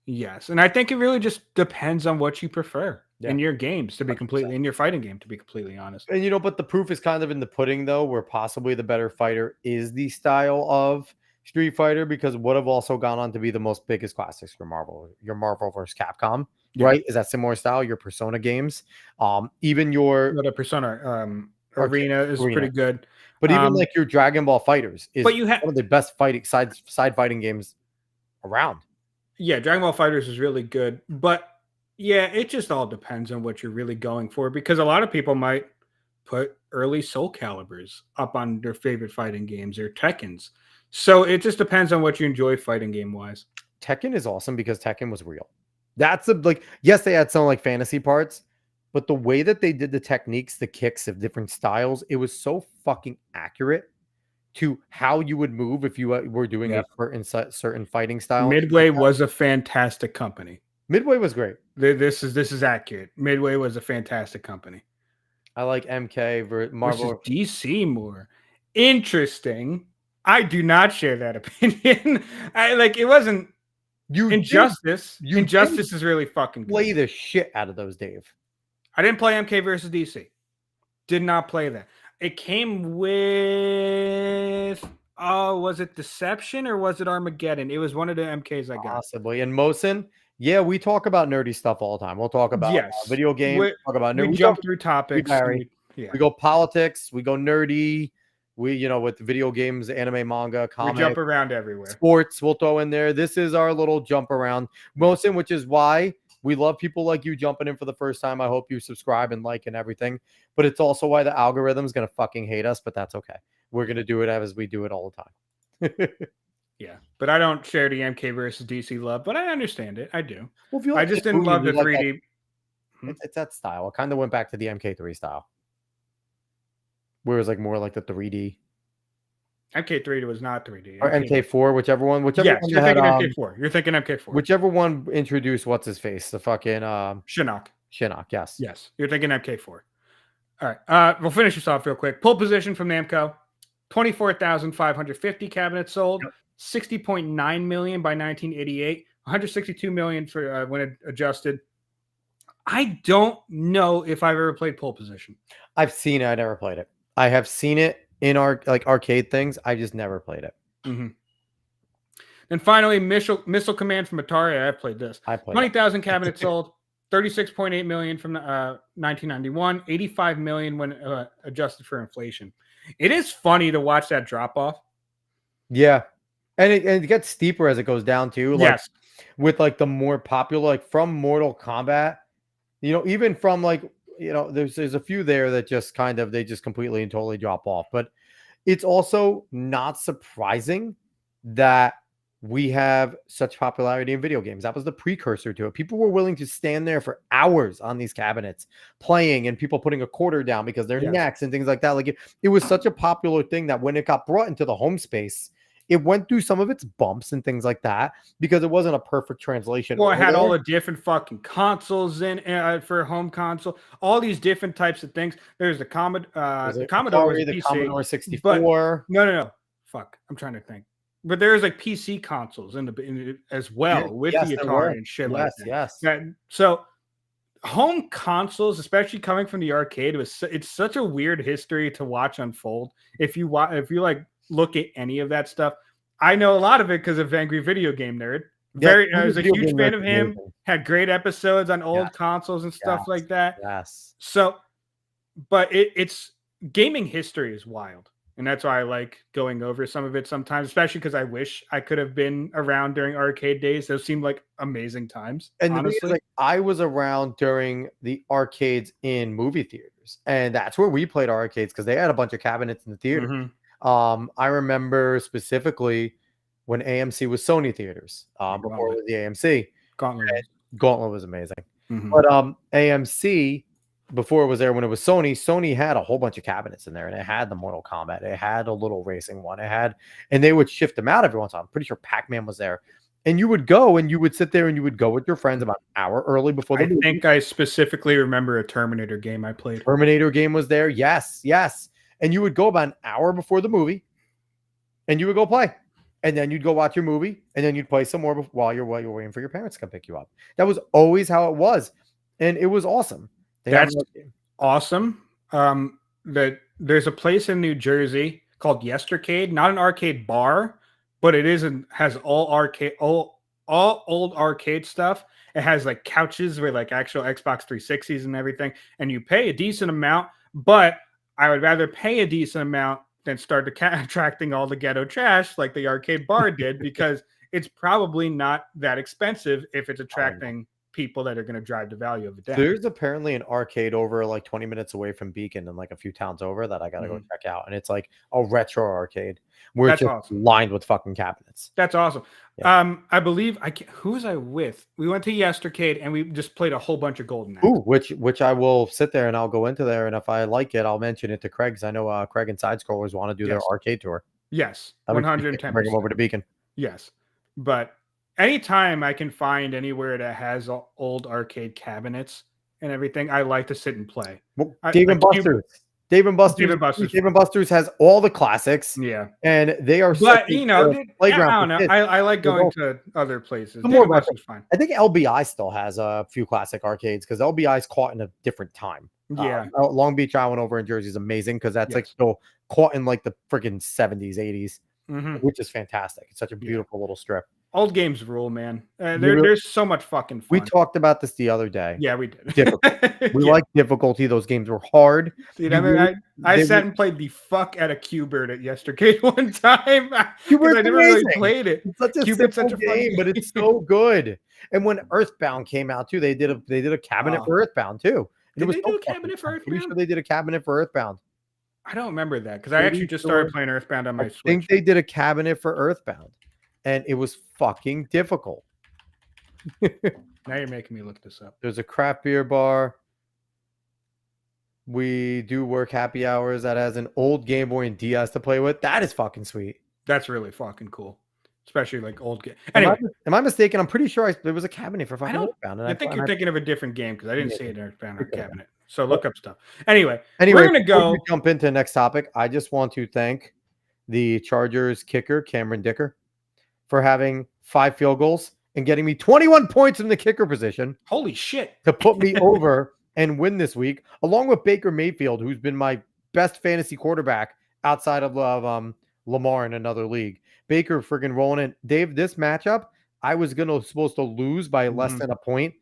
C: And I think it really just depends on what you prefer in your games, to be completely, in your fighting game, to be completely honest.
B: And but the proof is kind of in the pudding, though, where possibly the better fighter is the style of Street Fighter, because would have also gone on to be the most biggest classics for Marvel. Your Marvel versus Capcom, right? Is that similar style? Your Persona games, even your
C: the Persona Arena is pretty good.
B: But even like your Dragon Ball Fighters is
C: one
B: of the best side fighting games around.
C: Yeah, Dragon Ball Fighters is really good, but yeah, it just all depends on what you're really going for, because a lot of people might put early Soul Calibers up on their favorite fighting games or Tekkens. So it just depends on what you enjoy fighting game wise.
B: Tekken is awesome because Tekken was real. That's yes, they had some like fantasy parts, but the way that they did the techniques, the kicks of different styles, it was so fucking accurate to how you would move if you were doing a certain fighting style.
C: Midway was a fantastic company.
B: Midway was great.
C: This is accurate. Midway was a fantastic company.
B: I like MK Marvel
C: DC more. Interesting. I do not share that opinion. It wasn't Injustice. Injustice is really fucking good.
B: Play the shit out of those, Dave.
C: I didn't play MK versus DC. Did not play that. It came with was it Deception or was it Armageddon? It was one of the MKs I got.
B: Possibly. And Mosin, yeah, we talk about nerdy stuff all the time. We'll talk about video games, talk about nerdy.
C: We jump through topics.
B: We go politics, we go nerdy. We, with video games, anime, manga, comics.
C: We jump around everywhere.
B: Sports, we'll throw in there. This is our little jump around. Mosin, which is why we love people like you jumping in for the first time. I hope you subscribe and like and everything. But it's also why the algorithm's going to fucking hate us, but that's okay. We're going to do it as we do it all the time.
C: Yeah, but I don't share the MK versus DC love, but I understand it. I do.
B: Well, if you like
C: I just didn't love the 3D.
B: It's that style. It kind of went back to the MK3 style. Where it was more like the 3D.
C: MK3 was not 3D.
B: or MK4, whichever one. Whichever
C: Yes,
B: one
C: you're
B: that
C: thinking
B: had,
C: MK4. You're thinking MK4.
B: whichever one introduced what's his face, the fucking
C: Shinnok.
B: Shinnok. Yes.
C: Yes, you're thinking MK4. All right. We'll finish this off real quick. Pole position from Namco: 24,550 cabinets sold.
B: Yep.
C: 60.9 million by 1988. 162 million for when it adjusted. I don't know if I've ever played pole position.
B: I've seen it. I never played it. I have seen it in our like arcade things. I just never played it.
C: Mm-hmm. And finally, Missile Command from Atari. I've played this.
B: I played
C: 20,000 cabinets sold. 36.8 million from 1991. 85 million when adjusted for inflation. It is funny to watch that drop off.
B: Yeah, and it gets steeper as it goes down too. Like,
C: Yes.
B: with like the more popular, like from Mortal Kombat, even from like there's a few there that just kind of they just completely and totally drop off. But it's also not surprising that we have such popularity in video games. That was the precursor to it. People were willing to stand there for hours on these cabinets playing, and people putting a quarter down because they're necks and things like that. Like it was such a popular thing that when it got brought into the home space, it went through some of its bumps and things like that because it wasn't a perfect translation.
C: Well, it had all the different fucking consoles in for home console, all these different types of things. There's the Commodore, the Commodore, was
B: the
C: PC,
B: Commodore 64.
C: No. Fuck, I'm trying to think. But there's like PC consoles as well with the Atari and shit like that.
B: Yes.
C: So home consoles, especially coming from the arcade, it's such a weird history to watch unfold. If you like look at any of that stuff, I know a lot of it because of Angry Video Game Nerd. I was a huge fan of him. Had great episodes on old consoles and stuff like that.
B: Yes.
C: So, but it's gaming history is wild. And that's why I like going over some of it sometimes, especially because I wish I could have been around during arcade days. Those seemed like amazing times.
B: And
C: honestly,
B: like, I was around during the arcades in movie theaters, and that's where we played arcades because they had a bunch of cabinets in the theater.
C: Mm-hmm.
B: I remember specifically when AMC was Sony theaters before it was the AMC. Gauntlet was amazing.
C: Mm-hmm.
B: But AMC, before it was there when it was Sony had a whole bunch of cabinets in there, and it had the Mortal Kombat, it had a little racing one, and they would shift them out every once in a while. I'm pretty sure Pac-Man was there, and you would go and you would sit there and you would go with your friends about an hour early before the movie.
C: I think I specifically remember a Terminator game I played.
B: Terminator game was there, yes, and you would go about an hour before the movie, and you would go play, and then you'd go watch your movie, and then you'd play some more while you're waiting for your parents to come pick you up. That was always how it was, and it was awesome.
C: That's awesome. That there's a place in New Jersey called Yestercade, not an arcade bar, but it has all old arcade stuff. It has like couches with like actual Xbox 360s and everything, and you pay a decent amount. But I would rather pay a decent amount than start attracting all the ghetto trash like the arcade bar did, because it's probably not that expensive if it's attracting people that are going to drive the value of it down.
B: There's apparently an arcade over like 20 minutes away from Beacon and like a few towns over that I got to go check out. And it's like a retro arcade where it's just lined with fucking cabinets.
C: That's awesome. Yeah. I believe who was I with? We went to Yestercade and we just played a whole bunch of GoldenEye.
B: Ooh, which I will sit there and I'll go into there. And if I like it, I'll mention it to Craig, because I know Craig and Side Scrollers want to do their arcade tour.
C: Yes. 110%.
B: Bring them over to Beacon.
C: Yes. But anytime I can find anywhere that has old arcade cabinets and everything, I like to sit and play.
B: Well, Dave and Buster's has all the classics.
C: Yeah,
B: and they are.
C: But playground. I don't know. I like going to other places. Dave and Buster's fine.
B: I think LBI still has a few classic arcades because LBI's caught in a different time.
C: Yeah,
B: Long Beach Island over in Jersey is amazing because that's like still caught in like the freaking 70s, 80s, which is fantastic. It's such a beautiful little strip.
C: Old games rule, man. There's so much fucking fun.
B: We talked about this the other day.
C: Yeah, we did.
B: We like difficulty. Those games were hard.
C: Dude, I sat and played the fuck out of Q-Bird at Yestercade one time.
B: Q-Bird's
C: I never really played it.
B: It's such a simple game, but it's so good. And when Earthbound came out too, they did a cabinet for Earthbound too.
C: Did they do a cabinet for Earthbound?
B: Pretty sure they did a cabinet for Earthbound.
C: I don't remember that because I actually just started playing Earthbound on my Switch.
B: I think they did a cabinet for Earthbound. And it was fucking difficult.
C: Now you're making me look this up.
B: There's a craft beer bar. we do work happy hours that has an old Game Boy and DS to play with. That is fucking sweet.
C: That's really fucking cool. Especially like old game.
B: Am
C: Anyway,
B: am I mistaken? I'm pretty sure there was a cabinet for
C: I
B: fucking
C: don't.
B: Earthbound.
C: I think you're thinking of a different game because I didn't see
B: Maybe.
C: it in our
B: It could've
C: cabinet. So look up stuff. Anyway,
B: Anyway,
C: we're gonna
B: before we
C: go.
B: jump into the next topic. I just want to thank the Chargers kicker, Cameron Dicker, for having 5 field goals and getting me 21 points in the kicker position
C: Holy shit!
B: to put me over and win this week, along with Baker Mayfield, who's been my best fantasy quarterback outside of Lamar in another league. Baker friggin' rolling in. Dave, this matchup, I was supposed to lose by less than a point,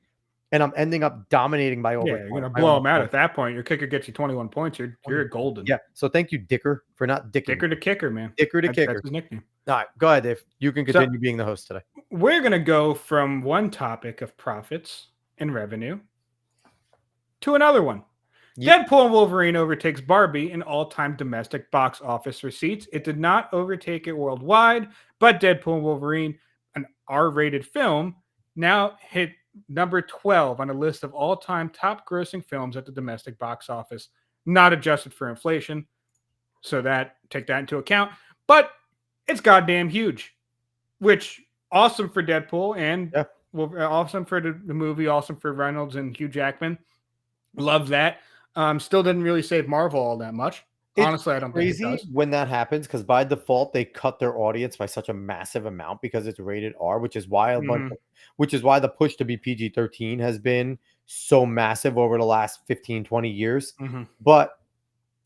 B: and I'm ending up dominating by over.
C: Yeah, you're gonna blow them out at that point. Your kicker gets you 21 points. You're golden.
B: Yeah. So thank you, Dicker, for not dicking.
C: Dicker the kicker, man.
B: Dicker the kicker.
C: That's his nickname.
B: All right, go ahead, Dave. You can continue being the host today.
C: We're gonna go from one topic of profits and revenue to another one.
B: Yep.
C: Deadpool and Wolverine overtakes Barbie in all-time domestic box office receipts. It did not overtake it worldwide, but Deadpool and Wolverine, an R-rated film, now hit number 12 on a list of all-time top-grossing films at the domestic box office, not adjusted for inflation. So take that into account. But it's goddamn huge, which awesome for Deadpool and awesome for the movie, awesome for Reynolds and Hugh Jackman. Love that. Still didn't really save Marvel all that much. Honestly, I don't think it does.
B: When that happens, because by default they cut their audience by such a massive amount because it's rated R, which is why the push to be PG-13 has been so massive over the last 15, 20 years. But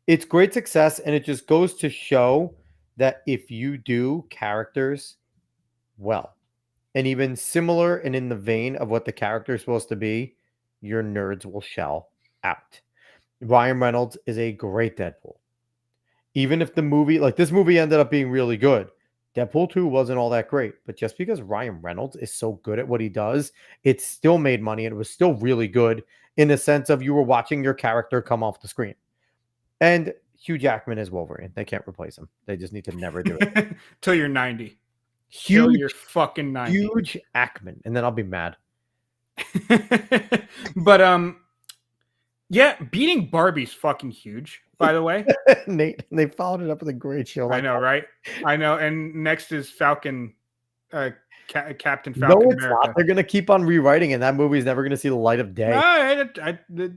B: it's great success, and it just goes to show that if you do characters well, and even similar and in the vein of what the character is supposed to be, your nerds will shell out. Ryan Reynolds is a great Deadpool. Even if this movie ended up being really good, Deadpool 2 wasn't all that great. But just because Ryan Reynolds is so good at what he does, it still made money and it was still really good in the sense of you were watching your character come off the screen. And Hugh Jackman is Wolverine. They can't replace him. They just need to never do it.
C: Till you're 90.
B: Huge,
C: you're fucking 90.
B: Huge Ackman. And then I'll be mad.
C: But yeah, beating Barbie's fucking huge, by the way.
B: Nate, they followed it up with a great show.
C: I know, right? I know. And next is Falcon, Captain Falcon.
B: No, it's
C: America.
B: not. They're going to keep on rewriting, and that movie's never going to see the light of day.
C: No,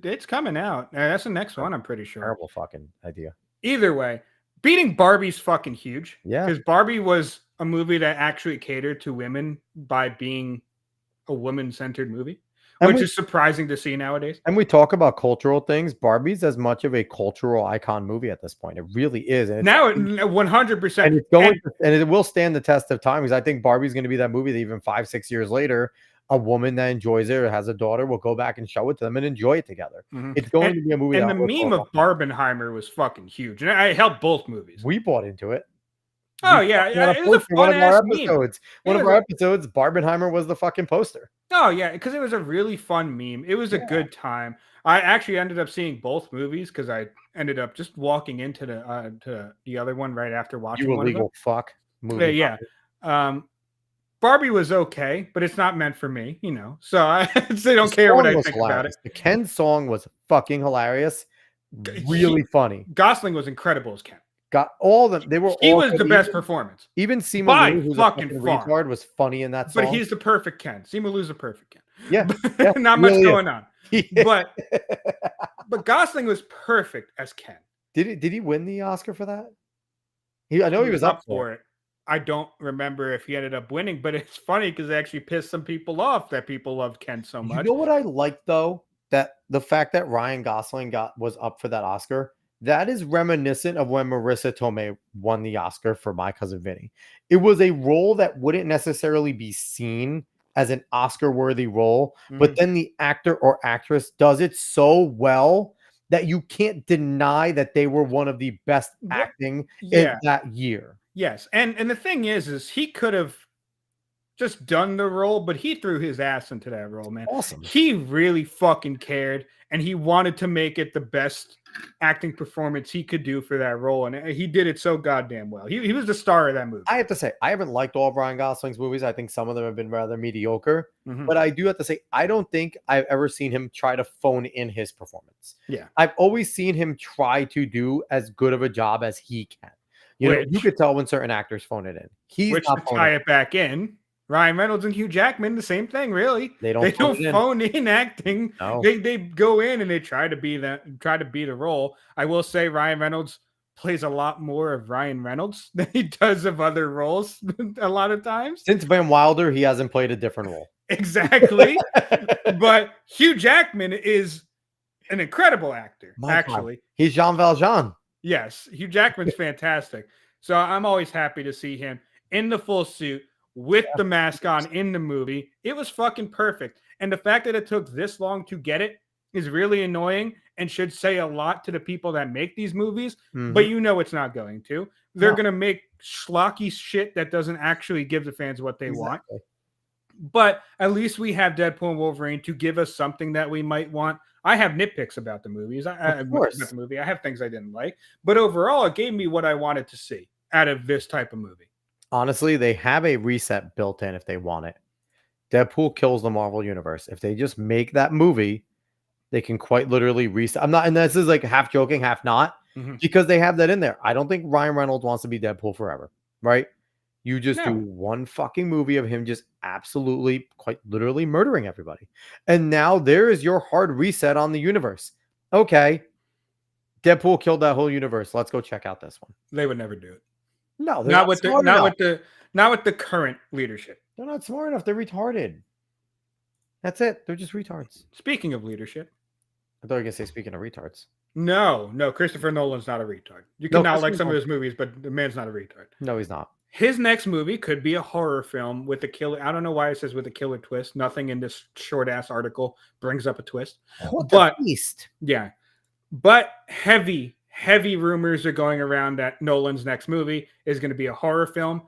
C: it's coming out. That's the next one, I'm pretty sure.
B: Terrible fucking idea.
C: Either way, beating Barbie's fucking huge.
B: Yeah.
C: Because Barbie was a movie that actually catered to women by being a woman-centered movie. Which is surprising to see nowadays.
B: And we talk about cultural things. Barbie's as much of a cultural icon movie at this point. It really is. And
C: now, 100%.
B: And it's going, and it will stand the test of time because I think Barbie's going to be that movie that even 5-6 years later, a woman that enjoys it or has a daughter will go back and show it to them and enjoy it together. It's going to be a movie.
C: And the meme of Barbenheimer was fucking huge. And I helped both movies.
B: We bought into it.
C: Oh, yeah. It was a
B: one of our
C: meme.
B: episodes. One of our episodes, Barbenheimer was the fucking poster.
C: Oh, yeah, because it was a really fun meme. It was a good time. I actually ended up seeing both movies because I ended up just walking into the other one right after watching
B: You
C: one
B: illegal fuck. Movie.
C: Yeah. Barbie was okay, but it's not meant for me, So they don't care what I think about it.
B: The Ken song was fucking hilarious. Really funny.
C: Gosling was incredible as Ken.
B: Got all of them.
C: He was the best performance.
B: Even Simu Liu, who's
C: fucking
B: a retard, was funny in that song.
C: But he's the perfect Ken. Simu Liu's the perfect Ken.
B: Yeah.
C: Not much going on. But Gosling was perfect as Ken.
B: Did he win the Oscar for that? I know he was up for it.
C: I don't remember if he ended up winning, but it's funny because it actually pissed some people off that people loved Ken so much.
B: You know what I like though? That the fact that Ryan Gosling was up for that Oscar. That is reminiscent of when Marissa Tomei won the Oscar for My Cousin Vinny. It was a role that wouldn't necessarily be seen as an Oscar-worthy role, but then the actor or actress does it so well that you can't deny that they were one of the best acting in that year.
C: Yes, and the thing is he could have just done the role, but he threw his ass into that role, man.
B: Awesome.
C: He really fucking cared, and he wanted to make it the best acting performance he could do for that role, and he did it so goddamn well. He was the star of that movie.
B: I have to say, I haven't liked all of Ryan Gosling's movies. I think some of them have been rather mediocre.
C: Mhm.
B: But I do have to say, I don't think I've ever seen him try to phone in his performance.
C: Yeah.
B: I've always seen him try to do as good of a job as he can. You know, you
C: Which-
B: could tell when certain actors phone it in. He's
C: Which,
B: not
C: to
B: phoning
C: tie
B: it.
C: it back in, Ryan Reynolds and Hugh Jackman, the same thing, really.
B: They don't
C: They
B: phone
C: don't
B: it in.
C: phone in acting.
B: No.
C: They go in and they try to be the role. I will say Ryan Reynolds plays a lot more of Ryan Reynolds than he does of other roles a lot of times.
B: Since Van Wilder, he hasn't played a different role.
C: Exactly. But Hugh Jackman is an incredible actor,
B: My God.
C: actually.
B: He's Jean Valjean.
C: Yes, Hugh Jackman's fantastic. So I'm always happy to see him in the full suit with the mask on in the movie. It was fucking perfect. And the fact that it took this long to get it is really annoying and should say a lot to the people that make these movies. But you know it's not going to. They're
B: No.
C: going to make schlocky shit that doesn't actually give the fans what they want.
B: Exactly.
C: But at least we have Deadpool and Wolverine to give us something that we might want. I have nitpicks about the movies.
B: Of course.
C: About the movie. I have things I didn't like. But overall, it gave me what I wanted to see out of this type of movie.
B: Honestly, they have a reset built in if they want it. Deadpool kills the Marvel Universe. If they just make that movie, they can quite literally reset. I'm not, and this is like half joking, half not,
C: Mhm.
B: because they have that in there. I don't think Ryan Reynolds wants to be Deadpool forever, right? You just do
C: No.
B: one fucking movie of him just absolutely, quite literally murdering everybody. And now there is your hard reset on the universe. Okay. Deadpool killed that whole universe. Let's go check out this one.
C: They would never do it.
B: No, they're
C: Not with the
B: smart
C: not
B: enough.
C: with the not with the current leadership.
B: They're not smart enough. They're retarded. That's it. They're just retards.
C: Speaking of leadership,
B: I thought you were going to say, speaking of retards.
C: no, Christopher Nolan's not a retard. You
B: No,
C: can not like
B: Christopher
C: some of
B: Nolan-
C: his movies, but the man's not a retard.
B: No, he's not.
C: His next movie could be a horror film with a killer. I don't know why it says with a killer twist. Nothing in this short ass article brings up a twist.
B: What
C: But-
B: the beast?
C: Yeah. But heavy rumors are going around that Nolan's next movie is going to be a horror film,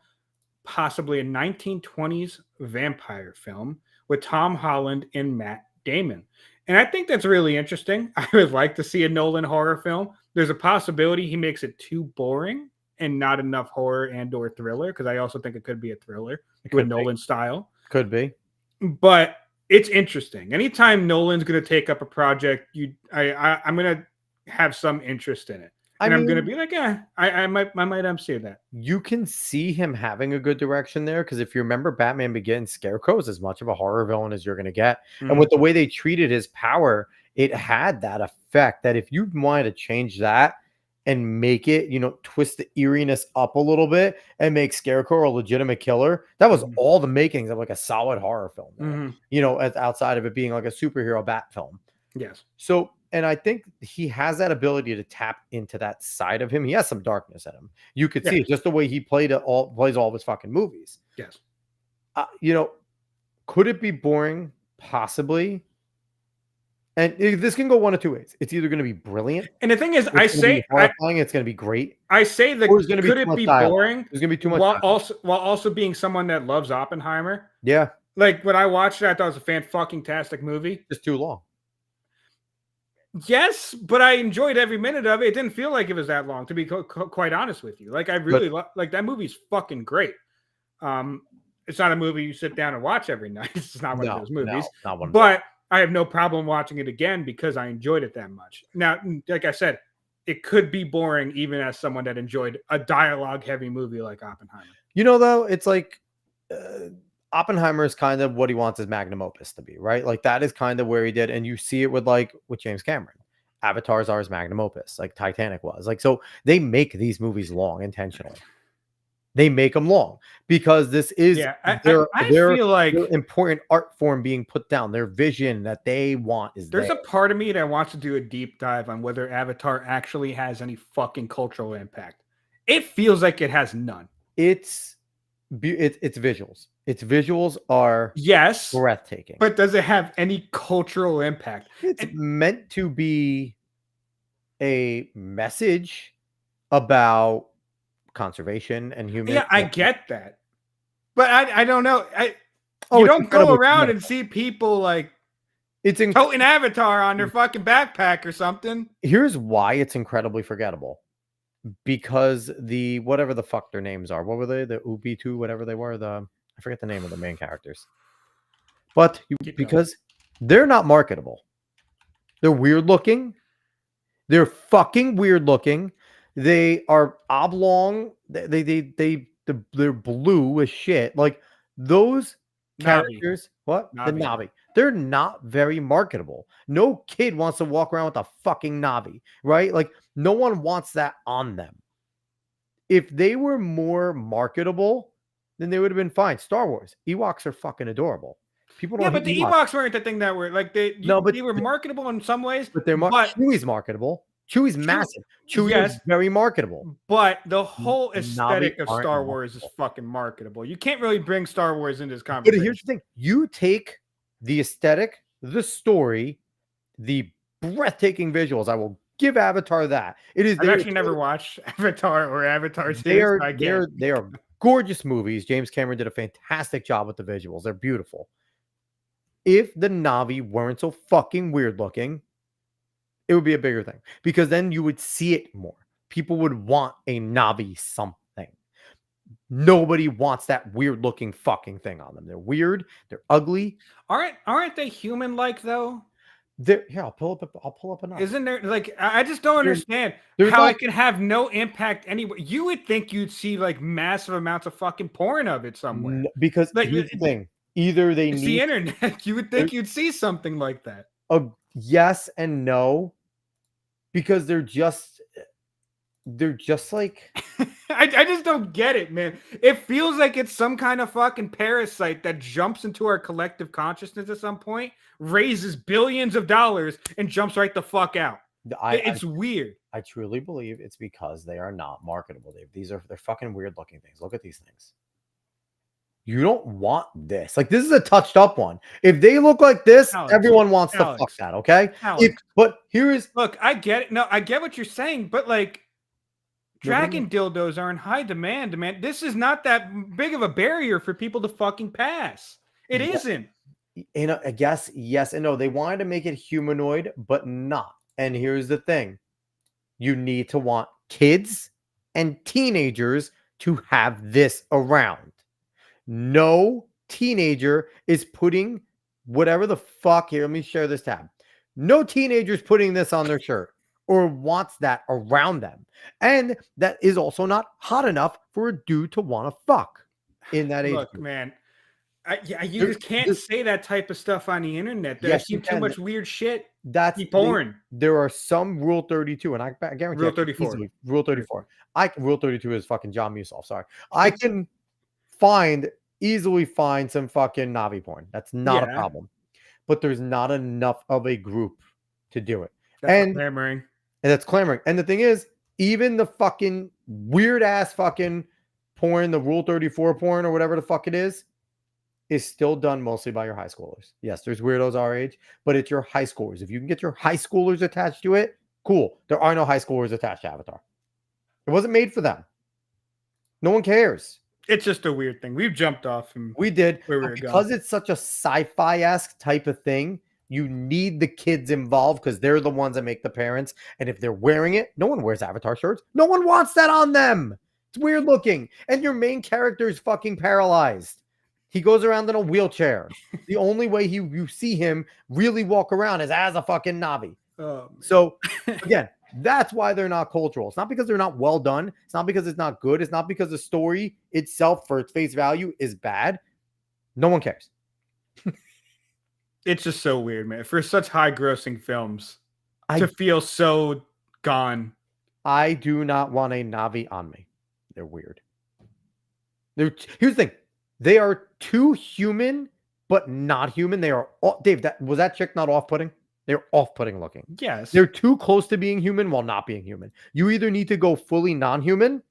C: possibly a 1920s vampire film with Tom Holland and Matt Damon. And I think that's really interesting. I would like to see a Nolan horror film. There's a possibility he makes it too boring and not enough horror and or thriller, because I also think it could be a thriller with
B: could be.
C: Nolan style.
B: Could be.
C: But it's interesting. Anytime Nolan's going to take up a project, I'm going to have some interest in it. And I'm going to be like, I might MC that.
B: You can see him having a good direction there, because if you remember Batman Begins, Scarecrow is as much of a horror villain as you're going to get. And with the way they treated his power, it had that effect that if you wanted to change that and make it, twist the eeriness up a little bit and make Scarecrow a legitimate killer, that was all the makings of like a solid horror film there, as outside of it being like a superhero bat film.
C: Yes.
B: So, and I think he has that ability to tap into that side of him. He has some darkness in him. You could see it just the way he plays all of his fucking movies.
C: Yes.
B: Could it be boring? Possibly. And this can go one of two ways. It's either going to be brilliant.
C: And the thing is,
B: It's horrifying. It's going to be great.
C: I say that
B: Or it's gonna be
C: could
B: too
C: it
B: much
C: be
B: dialogue.
C: boring
B: There's going to be too much.
C: while
B: dialogue.
C: also being someone that loves Oppenheimer?
B: Yeah,
C: Like when I watched it, I thought it was a fan-fucking-tastic movie.
B: just too long.
C: Yes, but I enjoyed every minute of it. It didn't feel like it was that long, to be quite honest with you. Like I really like that movie's fucking great. It's not a movie you sit down and watch every night. It's not one of those movies.
B: No, not one.
C: But I have no problem watching it again because I enjoyed it that much. Now, like I said, it could be boring even as someone that enjoyed a dialogue-heavy movie like Oppenheimer.
B: Though, it's like Oppenheimer is kind of what he wants his magnum opus to be, right? Like that is kind of where he did, and you see it with James Cameron. Avatars are his magnum opus, like Titanic was. Like, so they make these movies long intentionally. They make them long because this is
C: I
B: their
C: feel like
B: important art form being put down. Their vision that they want is
C: there's
B: there.
C: a part of me that wants to do a deep dive on whether Avatar actually has any fucking cultural impact. It feels like it has none.
B: It's visuals. Its visuals are
C: Yes,
B: breathtaking.
C: but does it have any cultural impact?
B: It's meant to be a message about conservation and human.
C: Yeah, I get that. But I don't know. You
B: it's
C: don't go
B: incredibly
C: around
B: forgettable.
C: and see people like
B: It's
C: toting Avatar on their fucking backpack or something.
B: Here's why it's incredibly forgettable. Because the whatever the fuck their names are, what were they? The Ubi2, whatever they were. I forget the name of the main characters. But because they're not marketable. They're weird looking. They're fucking weird looking. They are oblong. They're blue as shit. Like those
C: Navi.
B: characters. What? The
C: Navi.
B: Navi. They're not very marketable. No kid wants to walk around with a fucking Navi, right? Like no one wants that on them. If they were more marketable, then they would have been fine. Star Wars. Ewoks are fucking adorable. People don't
C: Yeah, but
B: hate
C: the Ewoks weren't the thing that were like they were marketable in some ways.
B: But they're Chewie's marketable. Chewie's massive. Chewie is very marketable.
C: But the whole
B: Navi
C: aesthetic of
B: aren't
C: Star Wars is fucking marketable. You can't really bring Star Wars into this conversation.
B: But here's the thing. You take the aesthetic, the story, the breathtaking visuals. I will give Avatar that. It is.
C: I've actually never watched Avatar or Avatar 2.
B: They are gorgeous movies. James Cameron did a fantastic job with the visuals. They're beautiful. If the Navi weren't so fucking weird looking, it would be a bigger thing because then you would see it more. People would want a Navi something. Nobody wants that weird looking fucking thing on them. They're weird. They're ugly.
C: Aren't they human like though?
B: Here, I'll pull up a Navi.
C: Isn't there like I just don't understand how it can have no impact anywhere. You would think you'd see like massive amounts of fucking porn of it somewhere.
B: Because
C: like
B: here's the thing. Either they
C: it's
B: need
C: the internet. You would think you'd see something like that.
B: Yes and no, because they're just like
C: I just don't get it, man. It feels like it's some kind of fucking parasite that jumps into our collective consciousness at some point, raises billions of dollars, and jumps right the fuck out. It's weird.
B: I truly believe it's because they are not marketable, Dave. They're fucking weird looking things. Look at these things. You don't want this. Like, this is a touched up one. If they look like this, everyone wants to fuck that, okay? But
C: look, I get it. No, I get what you're saying, but like dragon dildos are in high demand, man. This is not that big of a barrier for people to fucking pass. It isn't.
B: You know, I guess yes and no. They wanted to make it humanoid, but not. And here's the thing. You need to want kids and teenagers to have this around. No teenager is putting whatever the fuck here. Let me share this tab. No teenager's putting this on their shirt or wants that around them. And that is also not hot enough for a dude to want to fuck in that age.
C: Look, man, you just can't say that type of stuff on the internet. There's too much weird shit.
B: That's
C: porn.
B: There are some Rule 32, and I guarantee
C: Rule 34.
B: Rule 34. Rule 32 is fucking John Musoff. Sorry. I can easily find some fucking Navi porn. That's not a problem. But there's not enough of a group to do it.
C: That's clamoring.
B: And that's clamoring. And the thing is, even the fucking weird ass fucking porn, the Rule 34 porn or whatever the fuck it is still done mostly by your high schoolers. Yes, there's weirdos our age, but it's your high schoolers. If you can get your high schoolers attached to it, cool. There are no high schoolers attached to Avatar. It wasn't made for them. No one cares.
C: It's just a weird thing. We've jumped off from
B: we did
C: where we were
B: because
C: going.
B: It's such a sci-fi-esque type of thing. You need the kids involved because they're the ones that make the parents. And if they're wearing it, no one wears Avatar shirts. No one wants that on them. It's weird looking. And your main character is fucking paralyzed. He goes around in a wheelchair. The only way you see him really walk around is as a fucking Navi. So again, that's why they're not cultural. It's not because they're not well done. It's not because it's not good. It's not because the story itself for its face value is bad. No one cares.
C: It's just so weird, man. For such high grossing films to feel so gone.
B: I do not want a Navi on me. They're weird. Here's the thing. They are too human, but not human. They are Dave, was that chick not off-putting? They're off-putting looking.
C: Yes.
B: They're too close to being human while not being human. You either need to go fully non-human,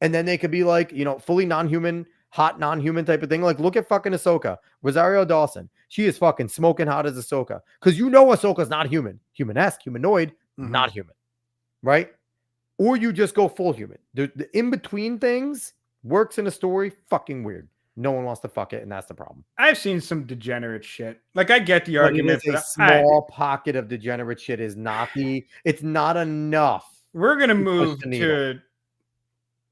B: and then they could be like, fully non-human, hot non-human type of thing. Like, look at fucking Ahsoka. Rosario Dawson. She is fucking smoking hot as Ahsoka. Because Ahsoka's not human. Human-esque, humanoid, not human. Right? Or you just go full human. The in-between things works in a story, fucking weird. No one wants to fuck it, and that's the problem.
C: I've seen some degenerate shit. Like, I get the
B: But
C: argument,
B: it is a small pocket of degenerate shit. Is not it's not enough.
C: We're gonna
B: to push
C: move
B: the needle.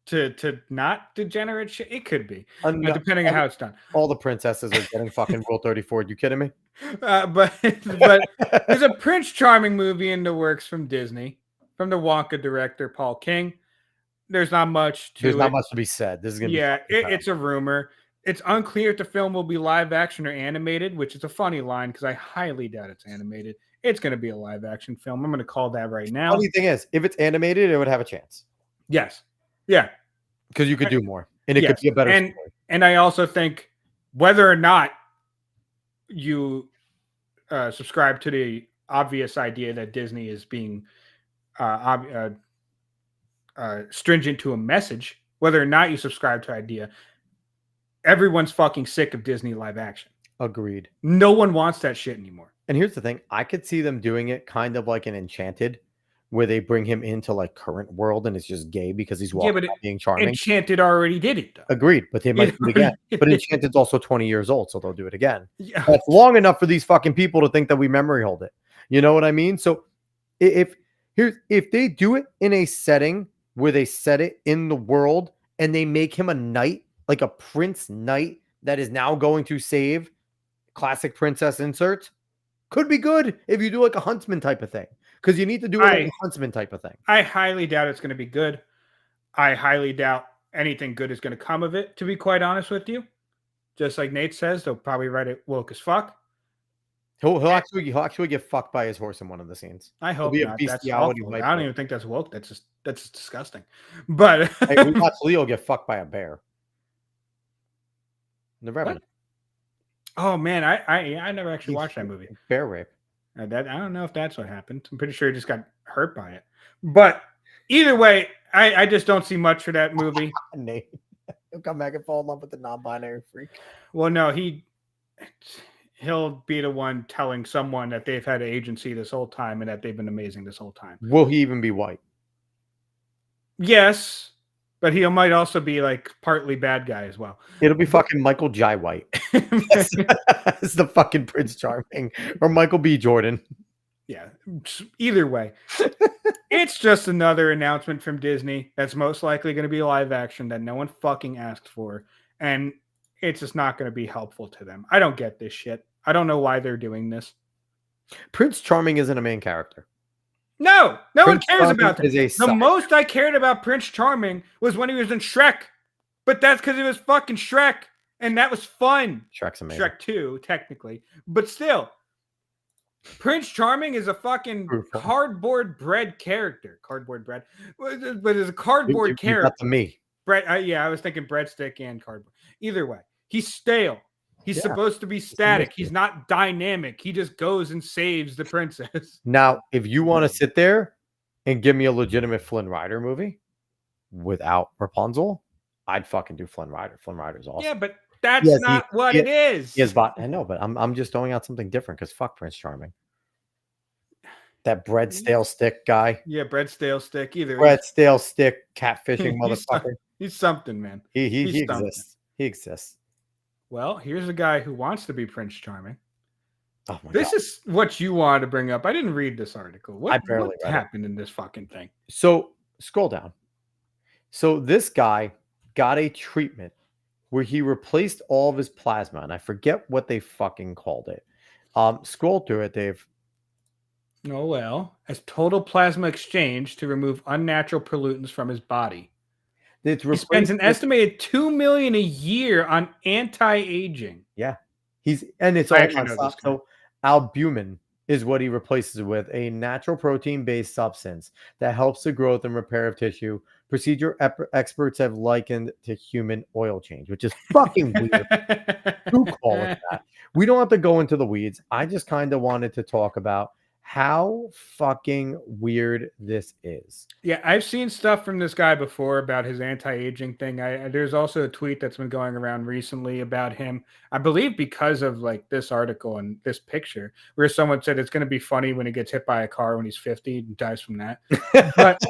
C: to not degenerate shit. It could be,
B: Enough.
C: depending on how it's done.
B: All the princesses are getting fucking Rule 34. You kidding me?
C: But there's a Prince Charming movie in the works from Disney, from the Wonka director Paul King. There's not much to
B: There's
C: it.
B: not much to be said. This is gonna
C: Yeah,
B: be
C: it's a rumor. It's unclear if the film will be live action or animated, which is a funny line because I highly doubt it's animated. It's going to be a live action film. I'm going to call that right now.
B: Funny thing is, if it's animated, it would have a chance.
C: Yes. Yeah.
B: Because you could do more, and it could be a better story.
C: And I also think whether or not you subscribe to the obvious idea that Disney is being stringent to a message, whether or not you subscribe to idea, everyone's fucking sick of Disney live action.
B: Agreed.
C: No one wants that shit anymore.
B: And here's the thing. I could see them doing it kind of like an Enchanted, where they bring him into like current world and it's just gay because he's walking around being charming.
C: Enchanted already did it, though.
B: Agreed. But they might do it again. But Enchanted's also 20 years old, so they'll do it again.
C: Yeah.
B: That's long enough for these fucking people to think that we memory hold it. You know what I mean? So if they do it in a setting where they set it in the world and they make him a knight, like a prince knight that is now going to save classic princess inserts, could be good if you do like a huntsman type of thing. Because you need to do like a huntsman type of thing. I
C: highly doubt it's going to be good. I highly doubt anything good is going to come of it, to be quite honest with you. Just like Nate says, they'll probably write it woke as fuck.
B: He'll actually get fucked by his horse in one of the scenes.
C: I hope
B: not.
C: That's awful. I don't even think that's woke. That's just disgusting. But
B: hey, we watched Leo get fucked by a bear. The Revenant.
C: Oh man, I never actually watched that movie.
B: Bear rape.
C: I don't know if that's what happened. I'm pretty sure he just got hurt by it. But either way, I just don't see much for that movie.
B: Nate, he'll come back and fall in love with the non-binary freak.
C: Well, no, he'll be the one telling someone that they've had an agency this whole time and that they've been amazing this whole time.
B: Will he even be white?
C: Yes, but he might also be like partly bad guy as well.
B: It'll be fucking Michael Jai White. It's the fucking Prince Charming or Michael B. Jordan.
C: Yeah, either way, it's just another announcement from Disney that's most likely going to be live action that no one fucking asked for, and it's just not going to be helpful to them. I don't get this shit. I don't know why they're doing this.
B: Prince Charming isn't a main character.
C: No one cares about that.
B: The
C: most I cared about Prince Charming was when he was in Shrek, but that's because it was fucking Shrek, and that was fun.
B: Shrek's amazing.
C: Shrek 2, technically, but still, Prince Charming is a fucking cardboard bread character. Cardboard bread, but it's a cardboard character.
B: Not to me.
C: Bread. Yeah, I was thinking breadstick and cardboard. Either way, he's stale. He's supposed to be static. He's not dynamic. He just goes and saves the princess.
B: Now, if you want to sit there and give me a legitimate Flynn Rider movie without Rapunzel, I'd fucking do Flynn Rider. Flynn Rider's awesome.
C: Yeah, but that's not what it is.
B: Yes, but I know, but I'm just throwing out something different because fuck Prince Charming. That bread stale stick guy.
C: Yeah, bread stale stick. Either
B: bread stale stick catfishing motherfucker.
C: He's something, man.
B: He exists. He exists.
C: Well, here's a guy who wants to be Prince Charming.
B: Oh my
C: this God. Is what you wanted to bring up. I didn't read this article. What happened in this fucking thing?
B: So scroll down. So this guy got a treatment where he replaced all of his plasma, and I forget what they fucking called it. Scroll through it, Dave.
C: Oh well, as total plasma exchange to remove unnatural pollutants from his body. He spends an estimated $2 million a year on anti-aging.
B: Yeah, it's all nonstop. So albumin is what he replaces with, a natural protein-based substance that helps the growth and repair of tissue. Procedure experts have likened to human oil change, which is fucking weird. Who call it that? We don't have to go into the weeds. I just kind of wanted to talk about how fucking weird this is.
C: Yeah, I've seen stuff from this guy before about his anti-aging thing. There's also a tweet that's been going around recently about him, I believe because of like this article and this picture, where someone said it's going to be funny when he gets hit by a car when he's 50 and dies from that. But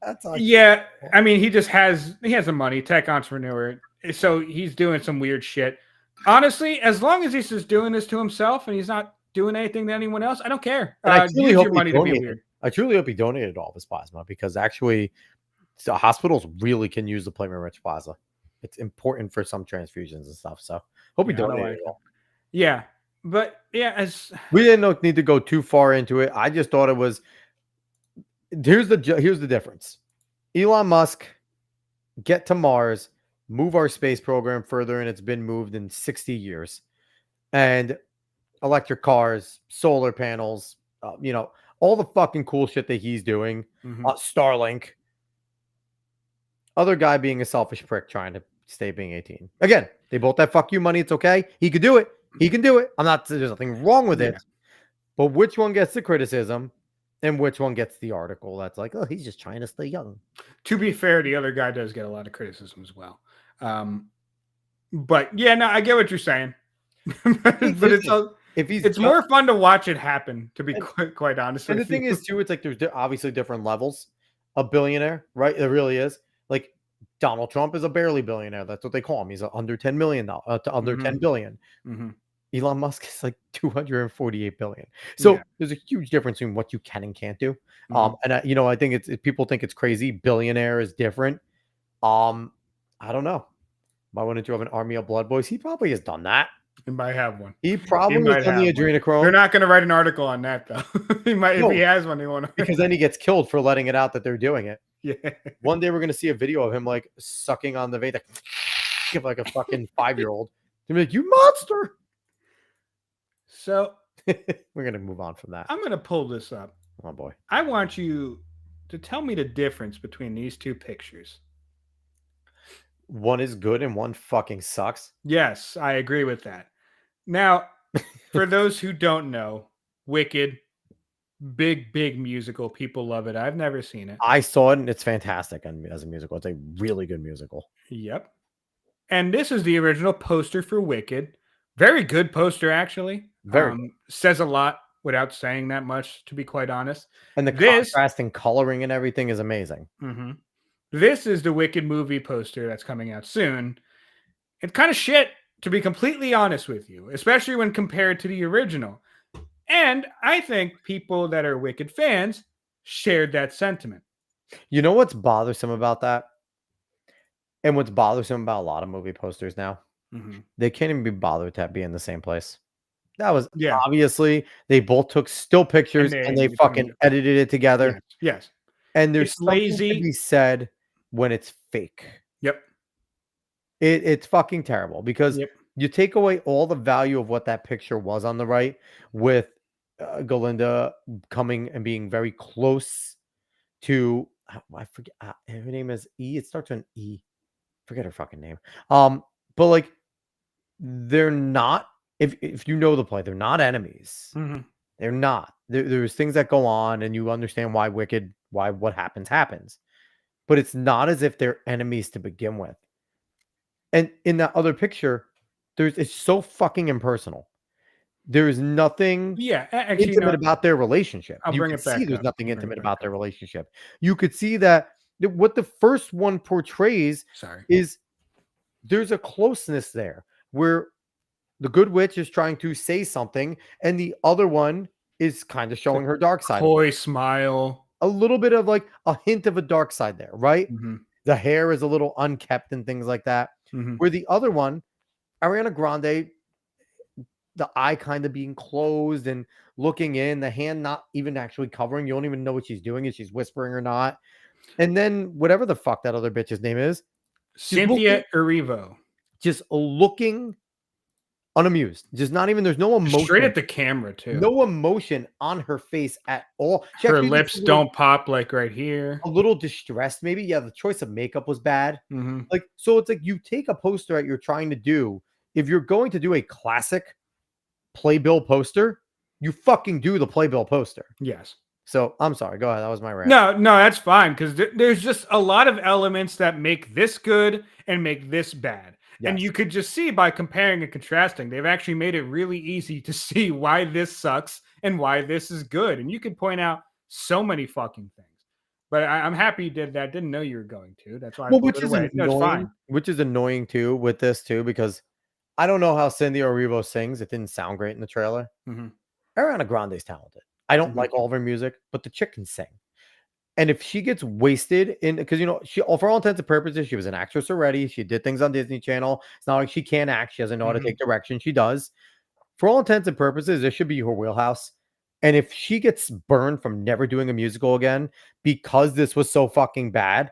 B: that's awesome.
C: Yeah, I mean, he has the money, tech entrepreneur. So he's doing some weird shit. Honestly, as long as he's just doing this to himself and he's not doing anything to anyone else, I don't care.
B: And I truly
C: Use
B: hope
C: your
B: he
C: money to be
B: donated.
C: weird.
B: I truly hope he donated all of his plasma because actually, the hospitals really can use the platelet-rich plasma. It's important for some transfusions and stuff. So hope he
C: Yeah, I don't
B: donated
C: like
B: it all.
C: Yeah, but yeah, as
B: We didn't need to go too far into it. I just thought it was. Here's the difference. Elon Musk get to Mars, move our space program further, and it's been moved in 60 years. And electric cars, solar panels, all the fucking cool shit that he's doing. Starlink. Other guy being a selfish prick trying to stay being 18. Again, they both have fuck you money. It's okay. He could do it. He can do it. There's nothing wrong with it. But which one gets the criticism and which one gets the article that's like, oh, he's just trying to stay young.
C: To be fair, the other guy does get a lot of criticism as well. But yeah, no, I get what you're saying. but it's more fun to watch it happen, to be quite honest.
B: And the thing is, too, it's like there's obviously different levels. A billionaire, right? It really is. Like Donald Trump is a barely billionaire. That's what they call him. He's under $10 million to under 10 billion. Elon Musk is like 248 billion. So there's a huge difference in what you can and can't do. And I think people think it's crazy. Billionaire is different. I don't know. Why wouldn't you have an army of blood boys? He probably has done that.
C: He might have one.
B: He probably has done the adrenochrome.
C: They're not going to write an article on that though. He might, if he has one, he won't.
B: Because then he gets killed for letting it out that they're doing it.
C: Yeah.
B: One day we're going to see a video of him like sucking on the vein, like a fucking 5-year-old. To be like, you monster.
C: So
B: we're going to move on from that.
C: I'm going to pull this up.
B: Oh boy.
C: I want you to tell me the difference between these two pictures.
B: One is good and one fucking sucks.
C: Yes, I agree with that. Now, for those who don't know, Wicked, big musical. People love it. I've never seen it.
B: I saw it and it's fantastic as a musical. It's a really good musical.
C: Yep. And this is the original poster for Wicked. Very good poster, actually.
B: Very
C: says a lot without saying that much, to be quite honest.
B: And the contrast and coloring and everything is amazing.
C: This is the Wicked movie poster that's coming out soon. It's kind of shit, to be completely honest with you, especially when compared to the original. And I think people that are Wicked fans shared that sentiment.
B: You know what's bothersome about that? And what's bothersome about a lot of movie posters now? They can't even be bothered to be in the same place. That was obviously they both took still pictures and they fucking edited it together.
C: Yes.
B: And there's lazy to be said when it's fake.
C: Yep.
B: It's fucking terrible because you take away all the value of what that picture was on the right with Galinda coming and being very close to I forget her name is E. It starts with an E. Forget her fucking name. But like they're not. If you know the play, they're not enemies. They're not. There's things that go on, and you understand why what happens. But it's not as if they're enemies to begin with. And in that other picture, it's so fucking impersonal. There's nothing intimate about their relationship.
C: I'll bring it back.
B: There's nothing intimate about their relationship. You could see that what the first one portrays is there's a closeness there where the good witch is trying to say something, and the other one is kind of showing her dark side.
C: Coy smile.
B: A little bit of like a hint of a dark side there, right? The hair is a little unkept and things like that. Where the other one, Ariana Grande, the eye kind of being closed and looking in, the hand not even actually covering. You don't even know what she's doing, if she's whispering or not. And then whatever the fuck that other bitch's name is,
C: Cynthia Erivo,
B: just looking unamused. Just not even, there's no emotion.
C: Straight at the camera, too.
B: No emotion on her face at all.
C: Her lips don't pop like right here.
B: A little distressed, maybe. Yeah, the choice of makeup was bad. Like, so it's like you take a poster that you're trying to do. If you're going to do a classic playbill poster, you fucking do the playbill poster.
C: Yes.
B: So I'm sorry. Go ahead. That was my rant.
C: No, that's fine because there's just a lot of elements that make this good and make this bad. Yes. And you could just see by comparing and contrasting, they've actually made it really easy to see why this sucks and why this is good. And you could point out so many fucking things. But I'm happy you did that. Didn't know you were going to. That's why I
B: Well,
C: pulled
B: which
C: it
B: is
C: away. No, it's
B: annoying.
C: fine.
B: Which is annoying too with this too, because I don't know how Cindy Arrivo sings. It didn't sound great in the trailer.
C: Mm-hmm.
B: Ariana Grande's talented. I don't
C: Mhm.
B: like all of her music, but the chick can sing. And if she gets wasted in, because she, for all intents and purposes, she was an actress already. She did things on Disney Channel. It's not like she can't act. She doesn't know how to
C: Mhm.
B: take direction. She does. For all intents and purposes, this should be her wheelhouse. And if she gets burned from never doing a musical again because this was so fucking bad,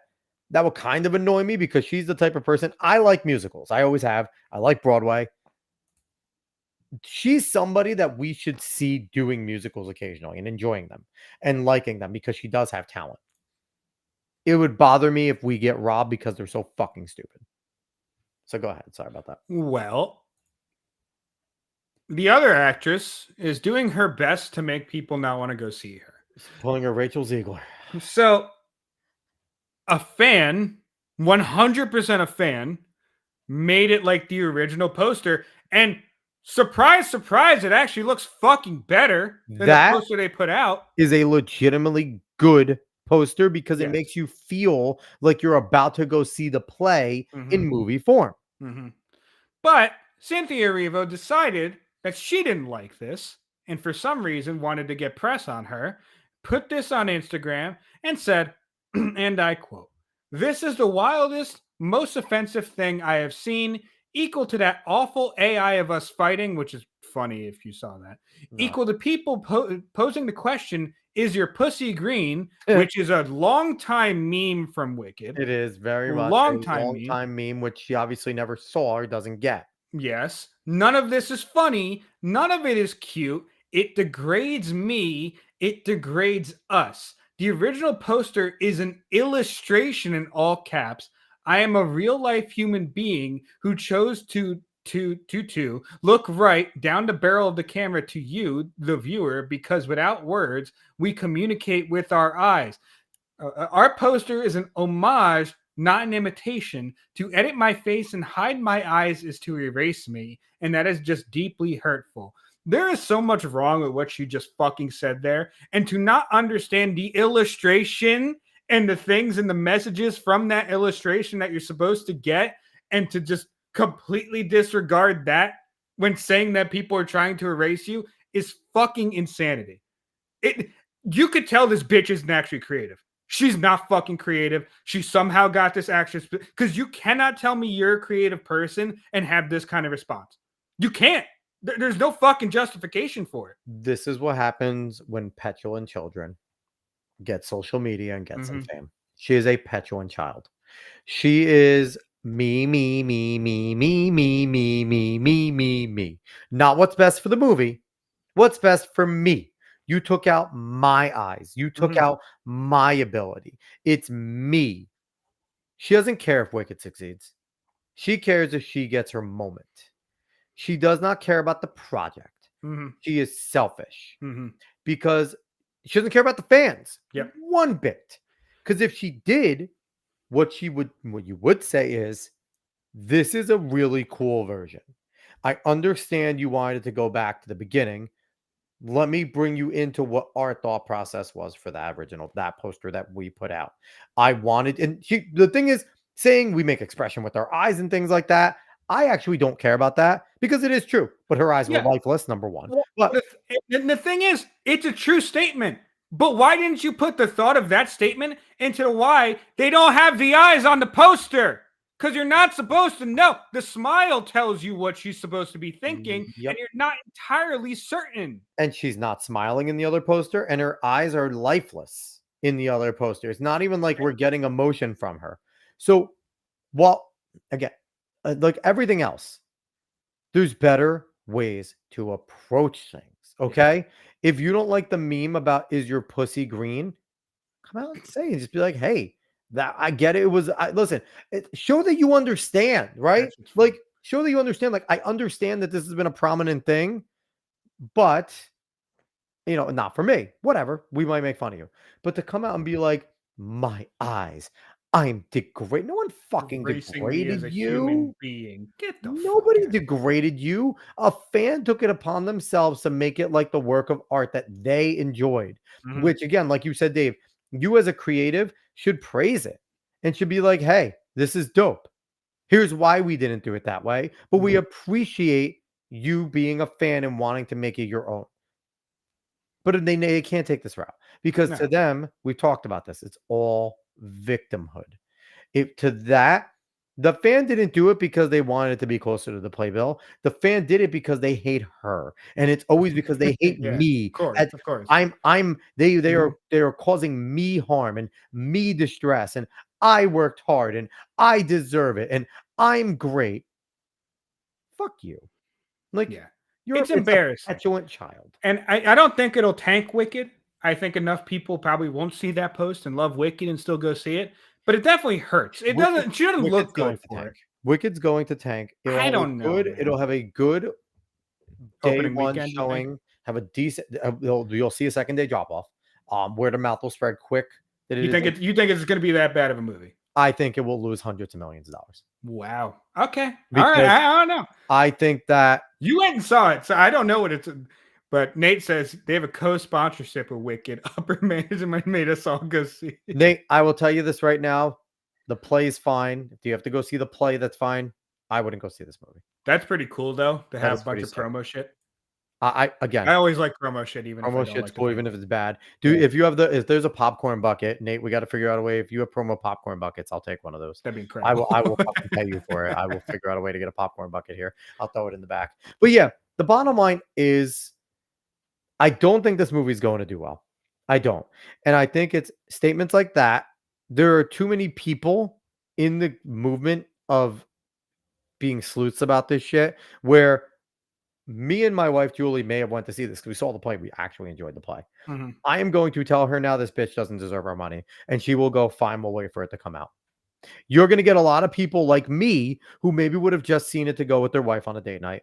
B: that would kind of annoy me, because she's the type of person, I like musicals. I always have. I like Broadway. She's somebody that we should see doing musicals occasionally and enjoying them and liking them, because she does have talent. It would bother me if we get robbed because they're so fucking stupid. So go ahead. Sorry about that.
C: Well, the other actress is doing her best to make people not want to go see her.
B: Pulling a Rachel Ziegler.
C: So, a fan, 100% a fan, made it like the original poster. And surprise, surprise, it actually looks fucking better than
B: That
C: the poster they put out.
B: is a legitimately good poster, because it
C: Yes.
B: makes you feel like you're about to go see the play in
C: Mhm.
B: movie form.
C: Mm-hmm. But Cynthia Erivo decided that she didn't like this, and for some reason wanted to get press on her, put this on Instagram, and said, and I quote, "This is the wildest, most offensive thing I have seen, equal to that awful AI of us fighting," which is funny if you saw that,
B: No.
C: equal to people posing the question, "Is your pussy green?" which is a long time meme from Wicked.
B: It is very much
C: Long
B: a
C: time
B: long
C: meme.
B: time meme, which she obviously never saw or doesn't get.
C: Yes. None of this is funny. None of it is cute. It degrades me. It degrades us. The original poster is an illustration in all caps. I am a real life human being who chose to look right down the barrel of the camera to you, the viewer, because without words, we communicate with our eyes. Our poster is an homage, not an imitation. To edit my face and hide my eyes is to erase me, and that is just deeply hurtful. There is so much wrong with what she just fucking said there, and to not understand the illustration and the things and the messages from that illustration that you're supposed to get, and to just completely disregard that when saying that people are trying to erase you is fucking insanity. You could tell this bitch isn't actually creative. She's not fucking creative. She somehow got this actress, because you cannot tell me you're a creative person and have this kind of response. You can't. There's no fucking justification for it.
B: This is what happens when petulant children get social media and get some fame. She is a petulant child. She is me, me, me, me, me, me, me, me, me, me, me. Not what's best for the movie. What's best for me? You took out my eyes. You took out my ability. It's me. She doesn't care if Wicked succeeds. She cares if she gets her moment. She does not care about the project. She is selfish because she doesn't care about the fans.
C: Yep.
B: One bit. Because if she did, what you would say is, this is a really cool version. I understand you wanted to go back to the beginning. Let me bring you into what our thought process was for that poster that we put out. I wanted, and the thing is, saying we make expression with our eyes and things like that, I actually don't care about that, because it is true. But her eyes were lifeless, number one.
C: Well, the thing is, it's a true statement. But why didn't you put the thought of that statement into why they don't have the eyes on the poster? Because you're not supposed to know. The smile tells you what she's supposed to be thinking, and you're not entirely certain.
B: And she's not smiling in the other poster, and her eyes are lifeless in the other poster. It's not even like we're getting emotion from her. So, again, like everything else, there's better ways to approach things. Okay. If you don't like the meme about "is your pussy green," come out and say it. Just be like, "Hey, that I get it. It was listen, show that you understand, right? Like, show that you understand. Like, I understand that this has been a prominent thing, but not for me. Whatever. We might make fun of you. But to come out and be like, my eyes, I'm degraded. No one fucking
C: Embracing me as
B: degraded
C: a
B: you.
C: human being. Get the
B: Nobody
C: fuck out.
B: degraded you. A fan took it upon themselves to make it like the work of art that they enjoyed, which, again, like you said, Dave, you as a creative should praise it and should be like, hey, this is dope. Here's why we didn't do it that way, but we appreciate you being a fan and wanting to make it your own. But they can't take this route because
C: No.
B: to them, we talked about this. It's all victimhood. If to that, the fan didn't do it because they wanted it to be closer to the playbill. The fan did it because they hate her, and it's always because they hate
C: Yeah,
B: me.
C: of course,
B: At-
C: of course.
B: they are causing me harm and me distress, and I worked hard and I deserve it, and I'm great. Fuck you. Like
C: Yeah.
B: you're
C: It's
B: a
C: embarrassing.
B: petulant child.
C: And I don't think it'll tank Wicked. I think enough people probably won't see that post and love Wicked and still go see it. But it definitely hurts. It doesn't. She doesn't
B: Wicked's
C: look
B: going
C: good
B: to
C: for
B: tank.
C: it.
B: Wicked's going to tank.
C: I don't know, man.
B: It'll have a good day
C: Opening
B: one
C: weekend, you think?
B: showing. Have a decent. You'll see a second day drop off. Word of mouth will spread quick.
C: You think it's going to be that bad of a movie?
B: I think it will lose hundreds of millions of dollars.
C: Wow. Okay. All
B: Because
C: right. I don't know.
B: I think that
C: You went and saw it, so I don't know what it's. But Nate says they have a co-sponsorship with Wicked. Upper management made us all go see it.
B: Nate, I will tell you this right now. The play is fine. If you have to go see the play, that's fine. I wouldn't go see this movie.
C: That's pretty cool, though, to have
B: is
C: a bunch
B: pretty
C: of
B: sick.
C: promo shit.
B: Again,
C: I always like promo shit, even
B: promo
C: if I don't
B: shit's
C: like the
B: cool,
C: thing.
B: even if it's bad. Dude, if there's a popcorn bucket, Nate, we got to figure out a way. If you have promo popcorn buckets, I'll take one of those.
C: That'd be incredible.
B: I will fucking pay you for it. I will figure out a way to get a popcorn bucket here. I'll throw it in the back. But yeah, the bottom line is I don't think this movie's going to do well. I don't. And I think it's statements like that. There are too many people in the movement of being sleuths about this shit where me and my wife Julie may have went to see this because we saw the play. We actually enjoyed the play.
C: Mhm.
B: I am going to tell her now this bitch doesn't deserve our money, and she will go fine. We'll wait for it to come out. You're going to get a lot of people like me who maybe would have just seen it to go with their wife on a date night,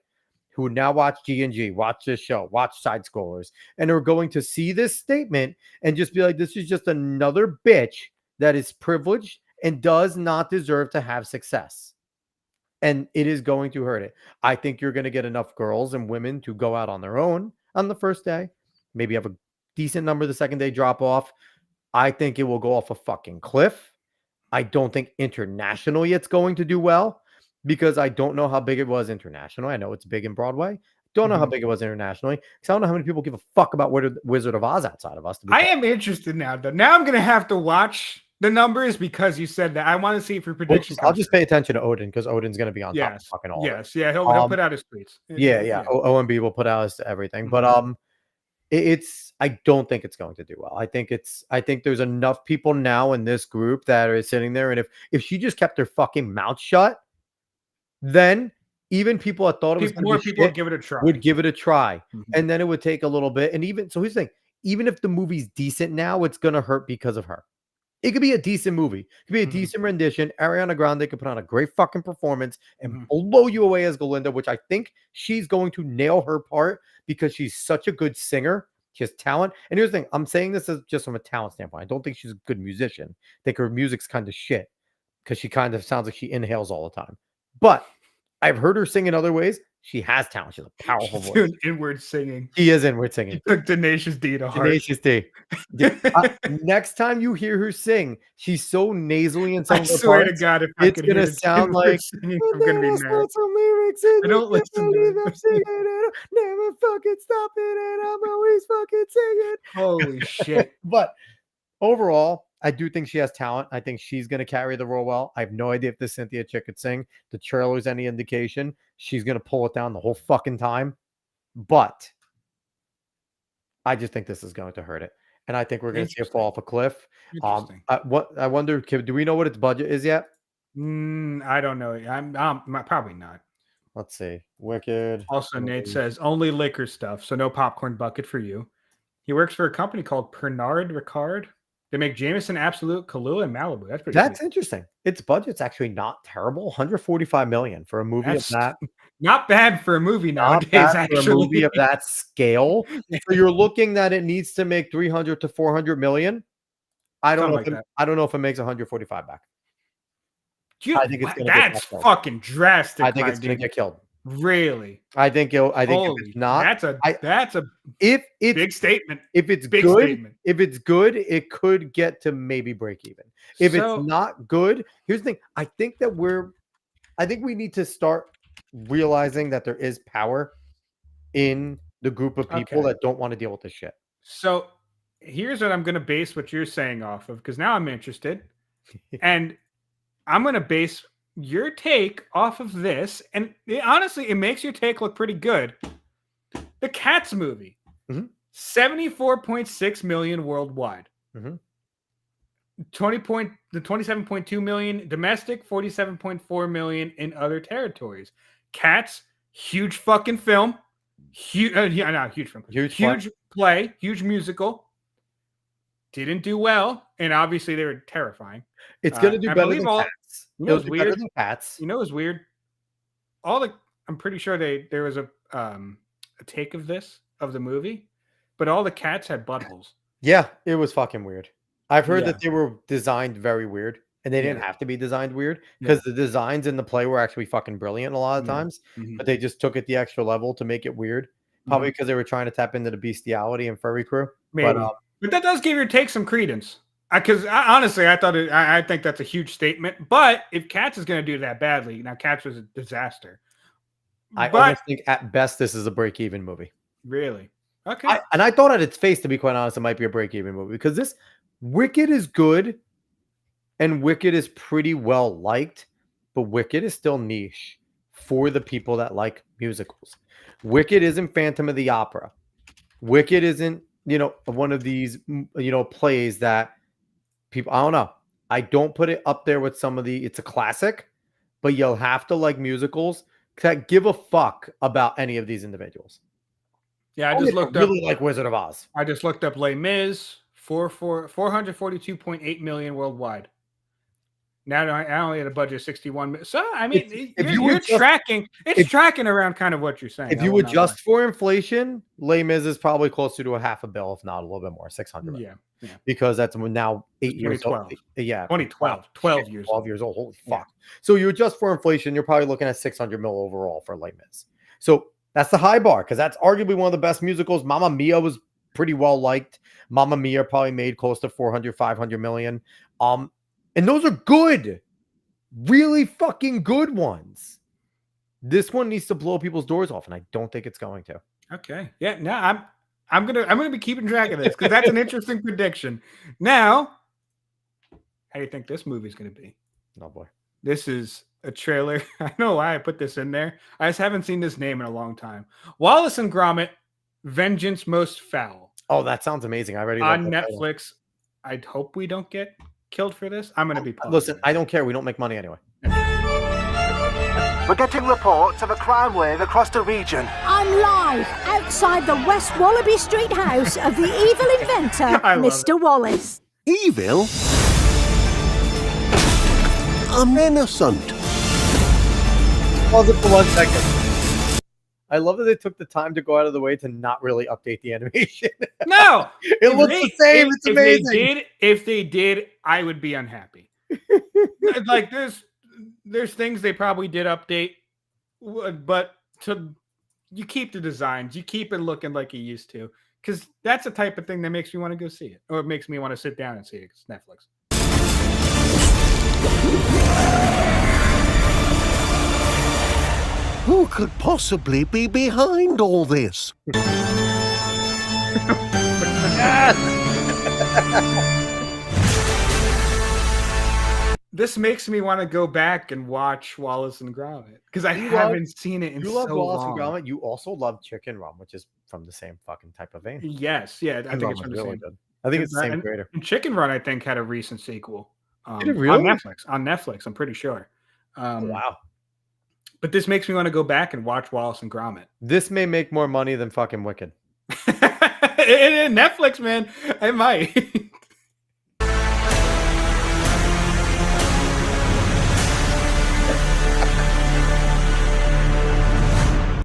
B: who would now watch G&G, watch this show, watch Side Scrollers, and are going to see this statement and just be like, this is just another bitch that is privileged and does not deserve to have success. And it is going to hurt it. I think you're going to get enough girls and women to go out on their own on the first day. Maybe have a decent number the second day drop off. I think it will go off a fucking cliff. I don't think internationally it's going to do well because I don't know how big it was internationally. I know it's big in Broadway. Don't know how big it was internationally because I don't know how many people give a fuck about Wizard of Oz outside of us.
C: I am interested now, though. Now I'm going to have to watch the numbers because you said that. I want to see it for predictions.
B: I'll just pay attention to Odin because Odin's going to be on top of fucking all of it.
C: Yes, yeah, he'll put out his tweets.
B: Yeah. OMB will put out his everything, but I don't think it's going to do well. I think there's enough people now in this group that are sitting there, and if she just kept her fucking mouth shut, then even people that thought it was
C: more people would give it a try.
B: And then it would take a little bit. And even so, here's the thing: even if the movie's decent now, it's gonna hurt because of her. It could be a decent movie. It could be a decent rendition. Ariana Grande could put on a great fucking performance and blow you away as Galinda, which I think she's going to nail her part because she's such a good singer. She has talent. And here's the thing. I'm saying this as just from a talent standpoint. I don't think she's a good musician. I think her music's kind of shit because she kind of sounds like she inhales all the time. But I've heard her sing in other ways. She has talent. She has a powerful voice.
C: Doing inward singing.
B: She is inward singing.
C: She took Tenacious D to heart.
B: Tenacious D. Next time you hear her sing, she's so nasally in some
C: I
B: of her
C: swear
B: parts,
C: to God, if I
B: it's
C: could
B: gonna
C: hear the
B: sound
C: inward
B: like
C: singing, I'm gonna be mad. I don't listen to it.
B: Never fucking stop it, and I'm always fucking singing.
C: Holy shit.
B: But overall, I do think she has talent. I think she's going to carry the role well. I have no idea if this Cynthia chick could sing. The trailer's any indication. She's going to pull it down the whole fucking time. But I just think this is going to hurt it. And I think we're going to see it fall off a cliff.
C: Interesting.
B: I wonder, do we know what its budget is yet?
C: I don't know. I'm probably not.
B: Let's see. Wicked.
C: Also, Nate says only liquor stuff, so no popcorn bucket for you. He works for a company called Pernod Ricard. They make Jameson, Absolute, Kahlua, and Malibu. That's pretty.
B: That's
C: sweet.
B: interesting. Its budget's actually not terrible. 145 million for a movie of that.
C: Not bad for a movie nowadays. Actually,
B: for a movie of that scale. So you're looking that it needs to make 300 to 400 million. I don't know. I don't know if it makes 145 back.
C: I think it's that's fucking drastic.
B: I think it's going to get killed.
C: Really?
B: I think if
C: Holy,
B: it's not,
C: that's a
B: if it's
C: big statement.
B: if it's
C: Big
B: good,
C: statement.
B: if it's good, it could get to maybe break even. If it's
C: So
B: not good, here's the thing. I think we need to start realizing that there is power in the group of people
C: okay.
B: that don't want to deal with this shit.
C: So here's what I'm going to base what you're saying off of, because now I'm interested, and I'm going to base your take off of this, and honestly, it makes your take look pretty good. The Cats movie,
B: Mhm.
C: 74.6 million worldwide.
B: Mhm.
C: 27.2 million domestic, 47.4 million in other territories. Cats, huge fucking film. Huge, not huge film. Huge play, huge musical. Didn't do well, and obviously they were terrifying.
B: It's gonna do better than Cats.
C: You know
B: It'll
C: what's
B: do better
C: weird?
B: than Cats.
C: You know what's weird? I'm pretty sure there was a take of the movie, but all the cats had buttholes.
B: Yeah, it was fucking weird. I've heard
C: Yeah.
B: that they were designed very weird, and they didn't
C: Yeah.
B: have to be designed weird
C: Yeah.
B: because the designs in the play were actually fucking brilliant a lot of
C: Yeah.
B: times,
C: Mhm.
B: but they just took it the extra level to make it weird. Probably because they were trying to tap into the bestiality and furry crew.
C: Maybe, but that does give your take some credence. Because honestly, I think that's a huge statement. But if Cats is going to do that badly, now Cats was a disaster.
B: I almost think at best this is a break-even movie.
C: Really? Okay.
B: And I thought at its face, to be quite honest, it might be a break-even movie because this Wicked is good, and Wicked is pretty well liked, but Wicked is still niche for the people that like musicals. Wicked isn't Phantom of the Opera. Wicked isn't, one of these, plays that people, I don't know. I don't put it up there with some of it's a classic, but you'll have to like musicals that give a fuck about any of these individuals.
C: Yeah, I just looked up.
B: Really like Wizard of Oz.
C: I just looked up Les Mis, 442.8 million worldwide. Now I only had a budget of 61 million. So I mean, you're tracking. It's tracking around kind of what you're saying.
B: If you adjust for inflation, Les Mis is probably closer to a half a bill, if not a little bit more, 600.
C: Yeah.
B: Because that's now 8 years old. Yeah,
C: 2012, 12 years
B: old. Holy fuck! So you adjust for inflation, you're probably looking at 600 mil overall for Les Mis. So that's the high bar because that's arguably one of the best musicals. Mamma Mia was pretty well liked. Mamma Mia probably made close to 400, 500 million. And those are good, really fucking good ones. This one needs to blow people's doors off, and I don't think it's going to.
C: Okay. Yeah. No, I'm gonna be keeping track of this because that's an interesting prediction. Now, how do you think this movie's gonna be?
B: Oh boy.
C: This is a trailer. I know why I put this in there. I just haven't seen this name in a long time. Wallace and Gromit, Vengeance Most Foul.
B: Oh, that sounds amazing. I already
C: on Netflix. I hope we don't get killed for this. I'm gonna be pausing.
B: Listen, I don't care. We don't make money anyway.
E: We're getting reports of a crime wave across the region.
F: I'm live outside the West Wallaby Street house of the evil inventor, Mr. Wallace.
E: Evil? I'm innocent.
B: Pause it for 1 second. I love that they took the time to go out of the way to not really update the animation.
C: No,
B: it looks the same. It's amazing.
C: If they did, I would be unhappy. Like there's things they probably did update, but you keep the designs, you keep it looking like you used to, because that's the type of thing that makes me want to go see it, or it makes me want to sit down and see it. It's Netflix.
E: Who could possibly be behind all this?
C: This makes me want to go back and watch Wallace and Gromit because I haven't seen it in so long.
B: You love Wallace and Gromit. You also love Chicken Run, which is from the same fucking type of vein.
C: Yes, yeah, I think it's from the same.
B: Good. I think it's the same creator.
C: And Chicken Run, I think, had a recent sequel.
B: Did it really?
C: On Netflix, I'm pretty sure.
B: Wow.
C: But this makes me want to go back and watch Wallace and Gromit.
B: This may make more money than fucking Wicked.
C: Netflix, man, it might.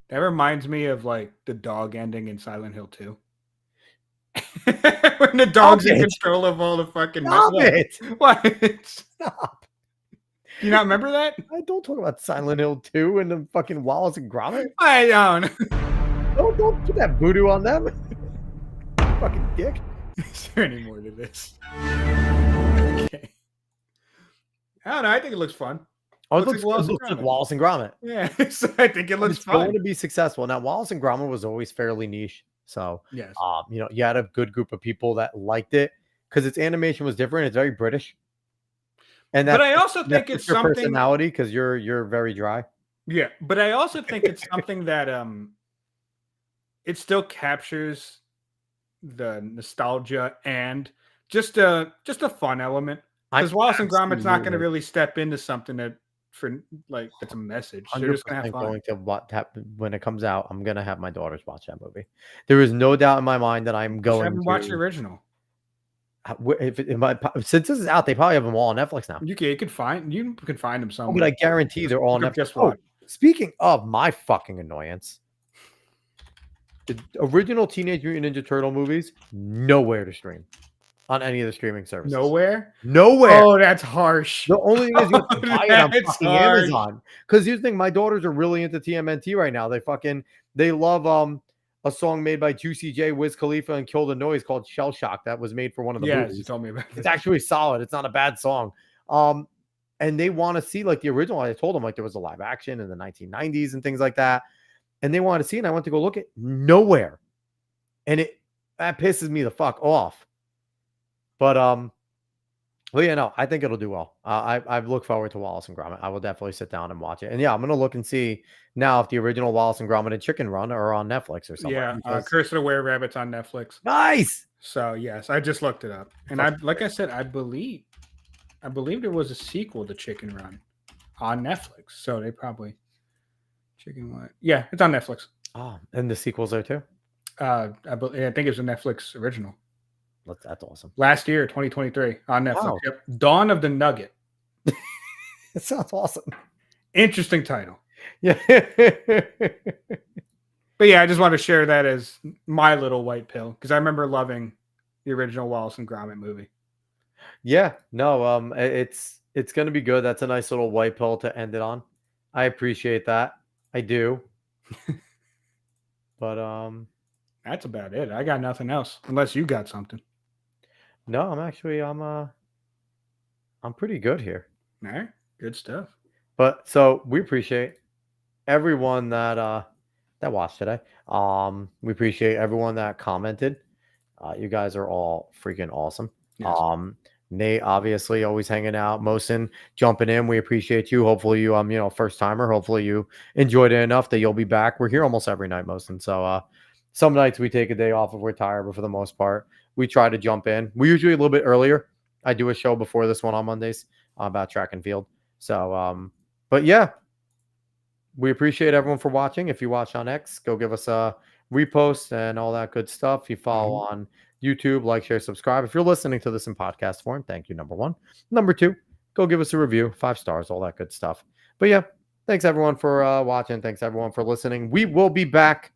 C: That reminds me of like the dog ending in Silent Hill 2. When the dog's in control of all the fucking
B: Stop it.
C: What?
B: Stop.
C: You not remember that?
B: I don't talk about Silent Hill 2 and the fucking Wallace and Gromit.
C: I don't.
B: Don't put that voodoo on them. Fucking dick.
C: Is there any more to this? Okay. I don't know. I think it looks fun.
B: Oh, it
C: Looks
B: looks,
C: like
B: it looks like Wallace and Gromit.
C: Yeah, so I think it looks
B: It's going
C: fun.
B: to be successful. Now, Wallace and Gromit was always fairly niche. So,
C: Yes.
B: you had a good group of people that liked it because its animation was different. It's very British. And
C: But
B: that's,
C: I also think
B: that's
C: it's
B: your
C: something.
B: personality because you're very dry.
C: Yeah, but I also think it's something that it still captures the nostalgia and just a fun element. Because Wallace and Gromit's not going to really step into something that's a message. They're just going to have fun.
B: Going to when it comes out, I'm going to have my daughters watch that movie. There is no doubt in my mind that I'm going to
C: watch the original.
B: Since this is out, they probably have them all on Netflix now.
C: You can find them somewhere.
B: But I guarantee they're all on Netflix.
C: Guess what?
B: Speaking of my fucking annoyance, the original Teenage Mutant Ninja Turtle movies, nowhere to stream on any of the streaming services.
C: Nowhere?
B: Oh,
C: that's harsh.
B: The only thing is you have to buy it on
C: That's
B: fucking
C: harsh.
B: Amazon. Because here's the thing, my daughters are really into TMNT right now. They love a song made by Juicy J, Wiz Khalifa, and Kill the Noise called Shell Shock that was made for one of the movies.
C: You told me about it.
B: It's actually solid. It's not a bad song. And they want to see like the original. I told them like there was a live action in the 1990s and things like that. And they wanted to see it. And I went to go look at nowhere. And that pisses me the fuck off. But well, yeah, no, I think it'll do well. I look forward to Wallace and Gromit. I will definitely sit down and watch it. And yeah, I'm gonna look and see now if the original Wallace and Gromit and Chicken Run are on Netflix or something.
C: Yeah, Curse of the Were Rabbit's on Netflix.
B: Nice.
C: So yes, I just looked it up, and like I said, I believe there was a sequel to Chicken Run on Netflix. So they probably Chicken what? Yeah, it's on Netflix.
B: Oh, and the sequel's there too.
C: I think it's a Netflix original.
B: That's awesome.
C: Last year, 2023, on Netflix.
B: Wow.
C: Yep. Dawn of the Nugget.
B: It sounds awesome.
C: Interesting title.
B: Yeah.
C: But yeah, I just want to share that as my little white pill because I remember loving the original Wallace and Gromit movie.
B: Yeah, no, it's gonna be good. That's a nice little white pill to end it on. I appreciate that. I do. But
C: that's about it. I got nothing else unless you got something.
B: No, I'm pretty good here.
C: All right, good stuff.
B: But so we appreciate everyone that watched today. We appreciate everyone that commented. You guys are all freaking awesome.
C: Yes.
B: Nate obviously always hanging out. Mosin jumping in. We appreciate you. Hopefully you first timer. Hopefully you enjoyed it enough that you'll be back. We're here almost every night, Mosin. So some nights we take a day off if we're tired, but for the most part, we try to jump in. We usually a little bit earlier. I do a show before this one on Mondays about track and field. So but yeah. We appreciate everyone for watching. If you watch on X, go give us a repost and all that good stuff. If you follow on YouTube, like, share, subscribe. If you're listening to this in podcast form, thank you, number one. Number two, go give us a review, 5 stars, all that good stuff. But yeah, thanks everyone for watching. Thanks everyone for listening. We will be back